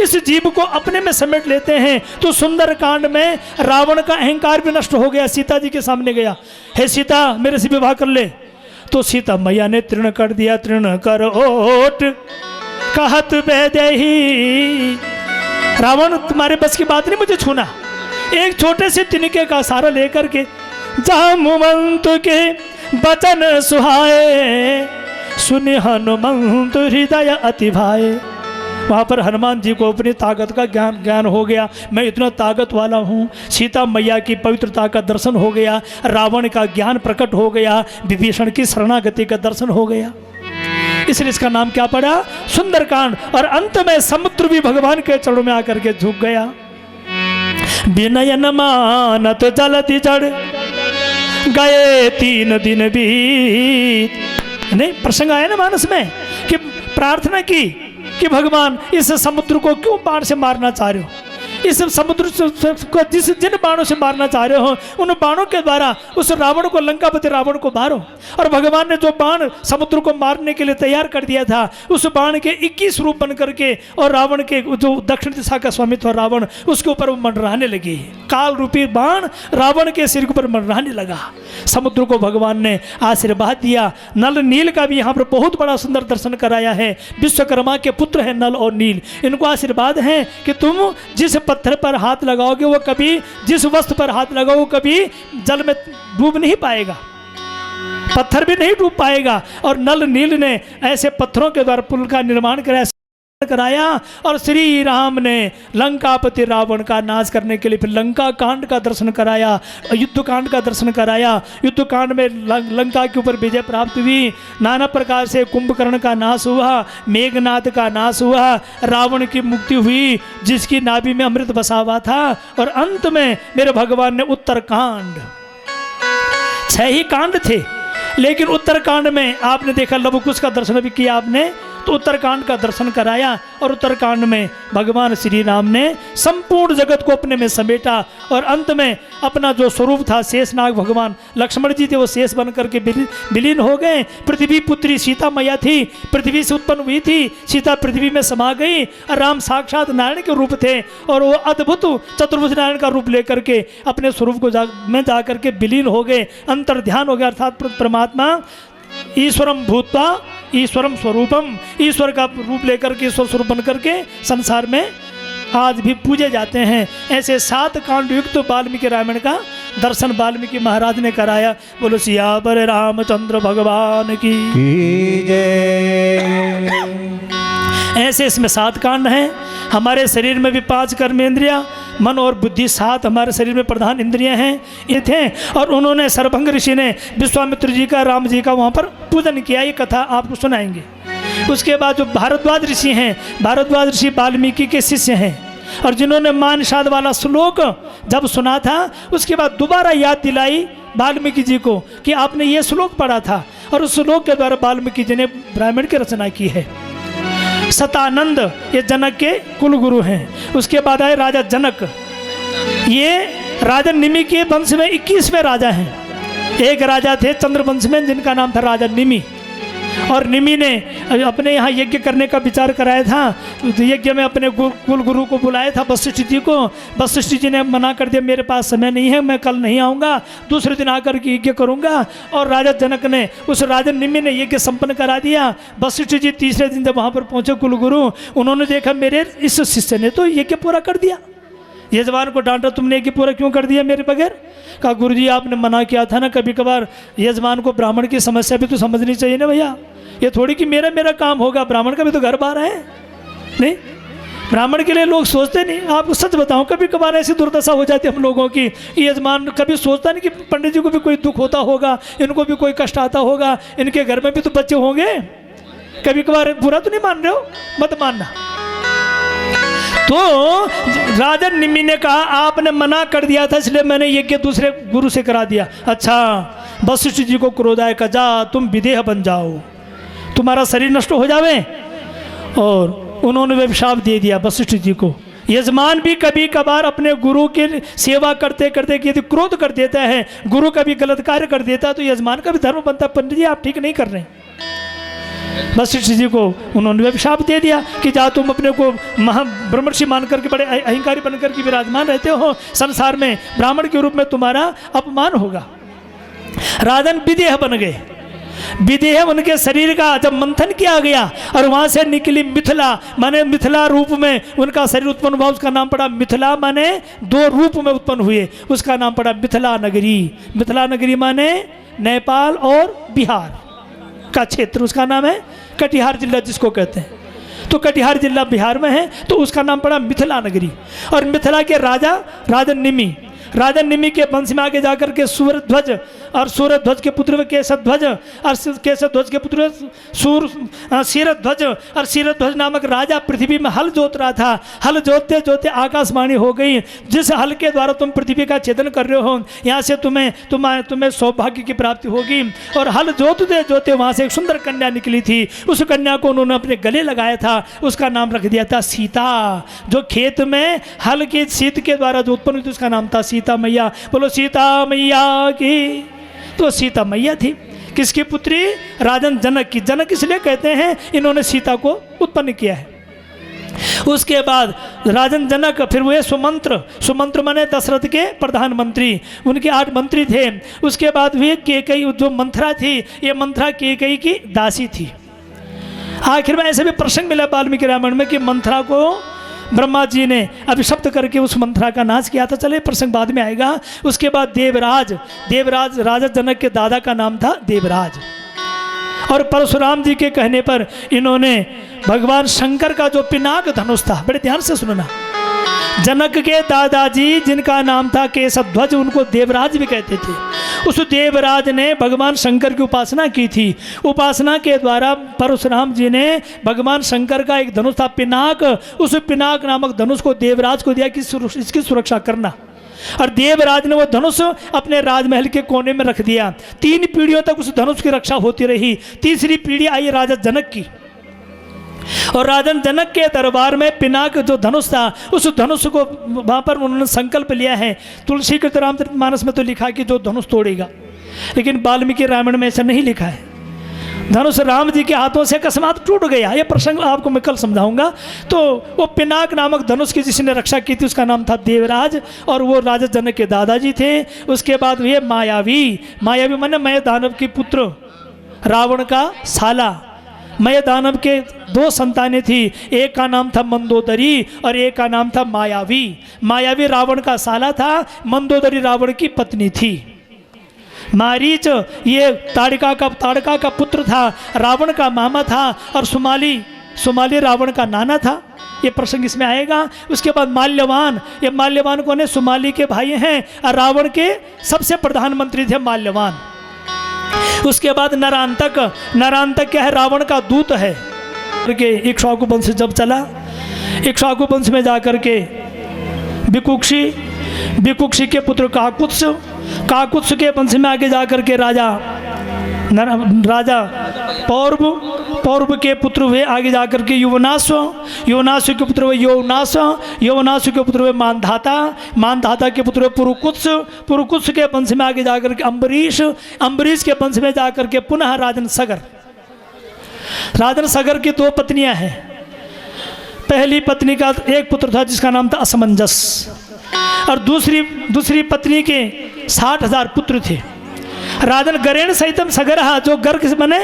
इस जीव को अपने में समेट लेते हैं। तो सुंदर कांड में रावण का अहंकार भी नष्ट हो गया। सीता जी के सामने गया, हे सीता मेरे से विवाह कर ले। तो सीता मैया ने तृण कर दिया, तृण कर ओट कहत बेदेही। रावण तुम्हारे बस की बात नहीं मुझे छूना। एक छोटे से तिनके का सहारा लेकर के जामुवंत के बचन सुहाए सुनि हनुमंत हृदय अति भाए। वहाँ पर हनुमान जी को अपनी ताकत का ज्ञान हो गया, मैं इतना ताकत वाला हूँ। सीता मैया की पवित्रता का दर्शन हो गया, रावण का ज्ञान प्रकट हो गया, विभीषण की शरणागति का दर्शन हो गया। इसलिए इसका नाम क्या पड़ा? सुंदरकांड। और अंत में समुद्र भी भगवान के चरणों में आकर के झुक गया। विनयन मानत जलति जड़ गए 3 दिन बीत। नहीं, प्रसंग आया ना मानस में कि प्रार्थना की कि भगवान इस समुद्र को क्यों बाण से मारना चाह रहे हो, इस समुद्र को जिन बाणों से मारना चाह रहे हो उन बाणों के द्वारा उस रावण को, लंकापति रावण को मारो। और भगवान ने जो बाण समुद्र को मारने के लिए तैयार कर दिया था, उस बाण के 21 रूप बन करके और रावण के जो दक्षिण दिशा का स्वामी था रावण, उसके ऊपर वो मंडराने लगे। काल रूपी बाण रावण के सिर के ऊपर मंडराने लगा। समुद्र को भगवान ने आशीर्वाद दिया। नल नील का भी यहाँ पर बहुत बड़ा सुंदर दर्शन कराया है। विश्वकर्मा के पुत्र है नल और नील, इनको आशीर्वाद है कि तुम जिस पत्थर पर हाथ लगाओगे वो कभी, जिस वस्तु पर हाथ लगाओ वो कभी जल में डूब नहीं पाएगा, पत्थर भी नहीं डूब पाएगा। और नल नील ने ऐसे पत्थरों के द्वारा पुल का निर्माण कराया और श्री राम ने लंकापति रावण का नाश करने के लिए फिर लंका कांड का दर्शन कराया, युद्ध कांड का दर्शन कराया। युद्ध कांड में लंका के ऊपर विजय प्राप्त हुई, नाना प्रकार से कुंभकर्ण का नाश हुआ, मेघनाद का नाश हुआ, रावण की मुक्ति हुई जिसकी नाभि में अमृत बसा हुआ था। और अंत में मेरे भगवान ने उत्तरकांड, 6 ही कांड थे, लेकिन उत्तरकांड में आपने देखा लवकुश का दर्शन भी किया आपने, तो उत्तरकांड का दर्शन कराया। और उत्तरकांड में भगवान श्री राम ने संपूर्ण जगत को अपने में समेटा और अंत में अपना जो स्वरूप था शेषनाग, भगवान लक्ष्मण जी थे वो शेष बन करके विलीन हो गए। पृथ्वी पुत्री सीता मैया थी, पृथ्वी से उत्पन्न हुई थी, सीता पृथ्वी में समा गई। और राम साक्षात नारायण के रूप थे और वो अद्भुत चतुर्भुज नारायण का रूप लेकर के अपने स्वरूप को में जा करके विलीन हो गए, अंतर ध्यान हो गया। अर्थात परमात्मा ईश्वरम भूत्वा ईश्वरम स्वरूपम, ईश्वर का रूप लेकर के, ईश्वर स्वरूप बन करके संसार में आज भी पूजे जाते हैं। ऐसे 7 कांड युक्त वाल्मीकि रामायण का दर्शन वाल्मीकि महाराज ने कराया। बोलो सियावर रामचंद्र भगवान की जय। ऐसे इसमें 7 कांड हैं। हमारे शरीर में भी 5 कर्मेंद्रियाँ, मन और बुद्धि 7 हमारे शरीर में प्रधान इंद्रियां हैं, ये थे। और उन्होंने सर्वभंग ऋषि ने विश्वामित्र जी का, राम जी का वहाँ पर पूजन किया। ये कथा आपको सुनाएंगे। उसके बाद जो भारद्वाज ऋषि हैं, भारद्वाज ऋषि वाल्मीकि के शिष्य हैं और जिन्होंने मान निषाद वाला श्लोक जब सुना था उसके बाद दोबारा याद दिलाई वाल्मीकि जी को कि आपने ये श्लोक पढ़ा था। और उस श्लोक के द्वारा वाल्मीकि जी ने ब्राह्मण की रचना की है। सतानंद ये जनक के कुल गुरु हैं। उसके बाद आए राजा जनक, ये राजा निमि के वंश में 21वें राजा हैं। एक राजा थे चंद्रवंश में जिनका नाम था राजा निमि, और निमि ने अपने यहाँ यज्ञ करने का विचार कराया था। यज्ञ में अपने कुल गुरु को बुलाया था वशिष्ठ जी को। वशिष्ठ जी ने मना कर दिया, मेरे पास समय नहीं है, मैं कल नहीं आऊँगा, दूसरे दिन आकर के यज्ञ करूँगा। और राजा जनक ने, उस राजा निमि ने यज्ञ संपन्न करा दिया। वशिष्ठ जी तीसरे दिन जब वहाँ पर पहुँचे कुल गुरु, उन्होंने देखा मेरे इस शिष्य ने तो यज्ञ पूरा कर दिया। यजमान को डांटा, तुमने यज्ञ पूरा क्यों कर दिया मेरे बगैर? कहा गुरुजी आपने मना किया था ना, कभी कभार यजमान को ब्राह्मण की समस्या भी तो समझनी चाहिए ना भैया। ये थोड़ी कि मेरा काम होगा, ब्राह्मण का भी तो घर बार है। नहीं, ब्राह्मण के लिए लोग सोचते नहीं। आपको सच बताऊं, कभी कभार ऐसी दुर्दशा हो जाती है हम लोगों की, यजमान कभी सोचता नहीं कि पंडित जी को भी कोई दुख होता होगा, इनको भी कोई कष्ट आता होगा, इनके घर में भी तो बच्चे होंगे। कभी कभार बुरा तो नहीं मान रहे हो, मत मानना। तो राजा निमि ने कहा आपने मना कर दिया था इसलिए मैंने यज्ञ दूसरे गुरु से करा दिया। अच्छा, वशिष्ठ जी को क्रोध आया, कहा जा तुम विदेह बन जाओ, तुम्हारा शरीर नष्ट हो जावे। और उन्होंने अभिशाप दे दिया वशिष्ठ जी को। यजमान भी कभी कभार अपने गुरु की सेवा करते करते यदि क्रोध कर देता है, गुरु का भी गलत कार्य कर देता है, तो यजमान का भी धर्म बनता है, पंडित जी आप ठीक नहीं कर रहे हैं। वशिष्ठ जी को उन्होंने अभिशाप दे दिया कि जा तुम अपने को महाब्रह्मर्षि मान करके बड़े अहंकारी बन करके विराजमान रहते हो संसार में, ब्राह्मण के रूप में तुम्हारा अपमान होगा। राजन विदेह बन गए। विदेह उनके शरीर का जब मंथन किया गया और वहाँ से निकली मिथिला, माने मिथिला रूप में उनका शरीर उत्पन्न हुआ, उसका नाम पड़ा मिथिला, माने 2 रूप में उत्पन्न हुए, उसका नाम पड़ा मिथिला नगरी। मिथिला नगरी माने नेपाल और बिहार, का क्षेत्र, उसका नाम है कटिहार जिला जिसको कहते हैं। तो कटिहार जिला बिहार में है, तो उसका नाम पड़ा मिथिला नगरी। और मिथिला के राजा निमि के वंश में आगे जाकर के सूर्यध्वज, और सूर्यध्वज के पुत्र वे केशध्वज, और केशध्वज के पुत्र शीरध्वज, और शीरध्वज नामक राजा पृथ्वी में हल जोत रहा था। हल जोतते जोतते आकाशवाणी हो गई, जिस हल के द्वारा तुम पृथ्वी का छेदन कर रहे हो, यहाँ से तुम्हें सौभाग्य की प्राप्ति होगी। और हल जोतते जोतते वहाँ से एक सुंदर कन्या निकली थी। उस कन्या को उन्होंने अपने गले लगाया था, उसका नाम रख दिया था सीता। जो खेत में हल के शीत के द्वारा जो उत्पन्न हुई थी उसका नाम था सीता मैया। बोलो सीता मैया की। तो सीता मैया थी किसकी पुत्री? राजन जनक की। जनक इसलिए कहते हैं इन्होंने सीता को उत्पन्न किया है। उसके बाद राजन जनक, फिर हुए सुमंत्र माने दशरथ के प्रधानमंत्री, उनके 8 मंत्री थे। उसके बाद हुए केकई, जो मंथरा थी, ये मंथरा केकई की दासी थी। आखिर में ऐसे भी प्रसंग मिला वाल्मीकि रामायण में कि मंथरा को ब्रह्मा जी ने अभिशप्त करके उस मंथरा का नाश किया था। चले प्रसंग बाद में आएगा। उसके बाद देवराज राजा जनक के दादा का नाम था देवराज। और परशुराम जी के कहने पर इन्होंने भगवान शंकर का जो पिनाक धनुष था, बड़े ध्यान से सुनना, जनक के दादाजी जिनका नाम था केशध्वज, उनको देवराज भी कहते थे। उस देवराज ने भगवान शंकर की उपासना की थी। उपासना के द्वारा परशुराम जी ने भगवान शंकर का एक धनुष था पिनाक, उस पिनाक नामक धनुष को देवराज को दिया कि इसकी सुरक्षा करना। और देवराज ने वो धनुष अपने राजमहल के कोने में रख दिया। 3 पीढ़ियों तक उस धनुष की रक्षा होती रही। तीसरी पीढ़ी आई राजा जनक की, और राजन जनक के दरबार में पिनाक जो धनुष था, उस धनुष को वहाँ पर उन्होंने संकल्प लिया है। तुलसी के रामचरितमानस में तो लिखा कि जो धनुष तोड़ेगा, लेकिन वाल्मीकि रामायण में ऐसा नहीं लिखा है। धनुष राम जी के हाथों से अकस्मात टूट गया। ये प्रसंग आपको मैं कल समझाऊंगा। तो वो पिनाक नामक धनुष की जिसने रक्षा की थी उसका नाम था देवराज, और वो राजा जनक के दादाजी थे। उसके बाद हुए मायावी माने मय दानव की पुत्र, रावण का साला। मय दानव के 2 संतानें थी, एक का नाम था मंदोदरी और एक का नाम था मायावी रावण का साला था, मंदोदरी रावण की पत्नी थी। मारीच ये ताड़का का पुत्र था, रावण का मामा था। और सुमाली रावण का नाना था। ये प्रसंग इसमें आएगा। उसके बाद माल्यवान, ये माल्यवान कौन है? सुमाली के भाई हैं, और रावण के सबसे प्रधानमंत्री थे माल्यवान। उसके बाद नरांतक क्या है? रावण का दूत है। के इक्ष्वाकु वंश जब चला, इक्ष्वाकु वंश में जाकर के विकुक्षी के पुत्र काकुत्स के वंश में आगे जाकर के राजा पौरव के पुत्र हुए आगे जाकर के युवनाश्व के पुत्र हुए यौनाश्व के पुत्र हुए मानधाता के पुत्र हुए पुरुकुत्स के वंश में आगे जाकर के अम्बरीश के वंश में जाकर के पुनः राजन सगर की 2 पत्नियां हैं। पहली पत्नी का एक पुत्र था जिसका नाम था असमंजस, और दूसरी पत्नी के 60,000 पुत्र थे। राजन गरेण सहितम सगरहा, जो गर्ग बने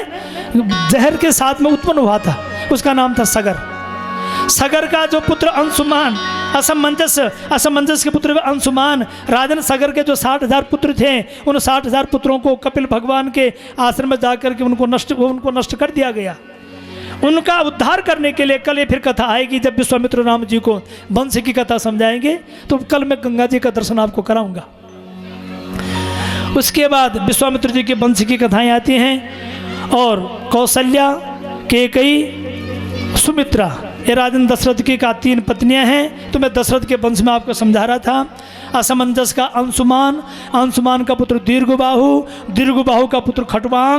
जहर के साथ में उत्पन्न हुआ था, उसका नाम था सगर का जो पुत्र अंशुमान, असमंजस के पुत्र अंशुमान। राजन सगर के जो 60,000 पुत्र थे, उन 60,000 पुत्रों को कपिल भगवान के आश्रम में जाकर के उनको नष्ट कर दिया गया। उनका उद्धार करने के लिए कल ये फिर कथा आएगी, जब विश्वामित्र राम जी को वंश की कथा समझाएंगे। तो कल मैं गंगा जी का दर्शन आपको कराऊंगा। उसके बाद विश्वामित्र जी के वंश की कथाएं आती हैं, और कौशल्या, केकई, सुमित्रा, ये राजन दशरथ की का 3 पत्नियां हैं। तो मैं दशरथ के वंश में आपको समझा रहा था। असमंजस का अंशुमान का पुत्र दीर्घबाहु का पुत्र खटवांग,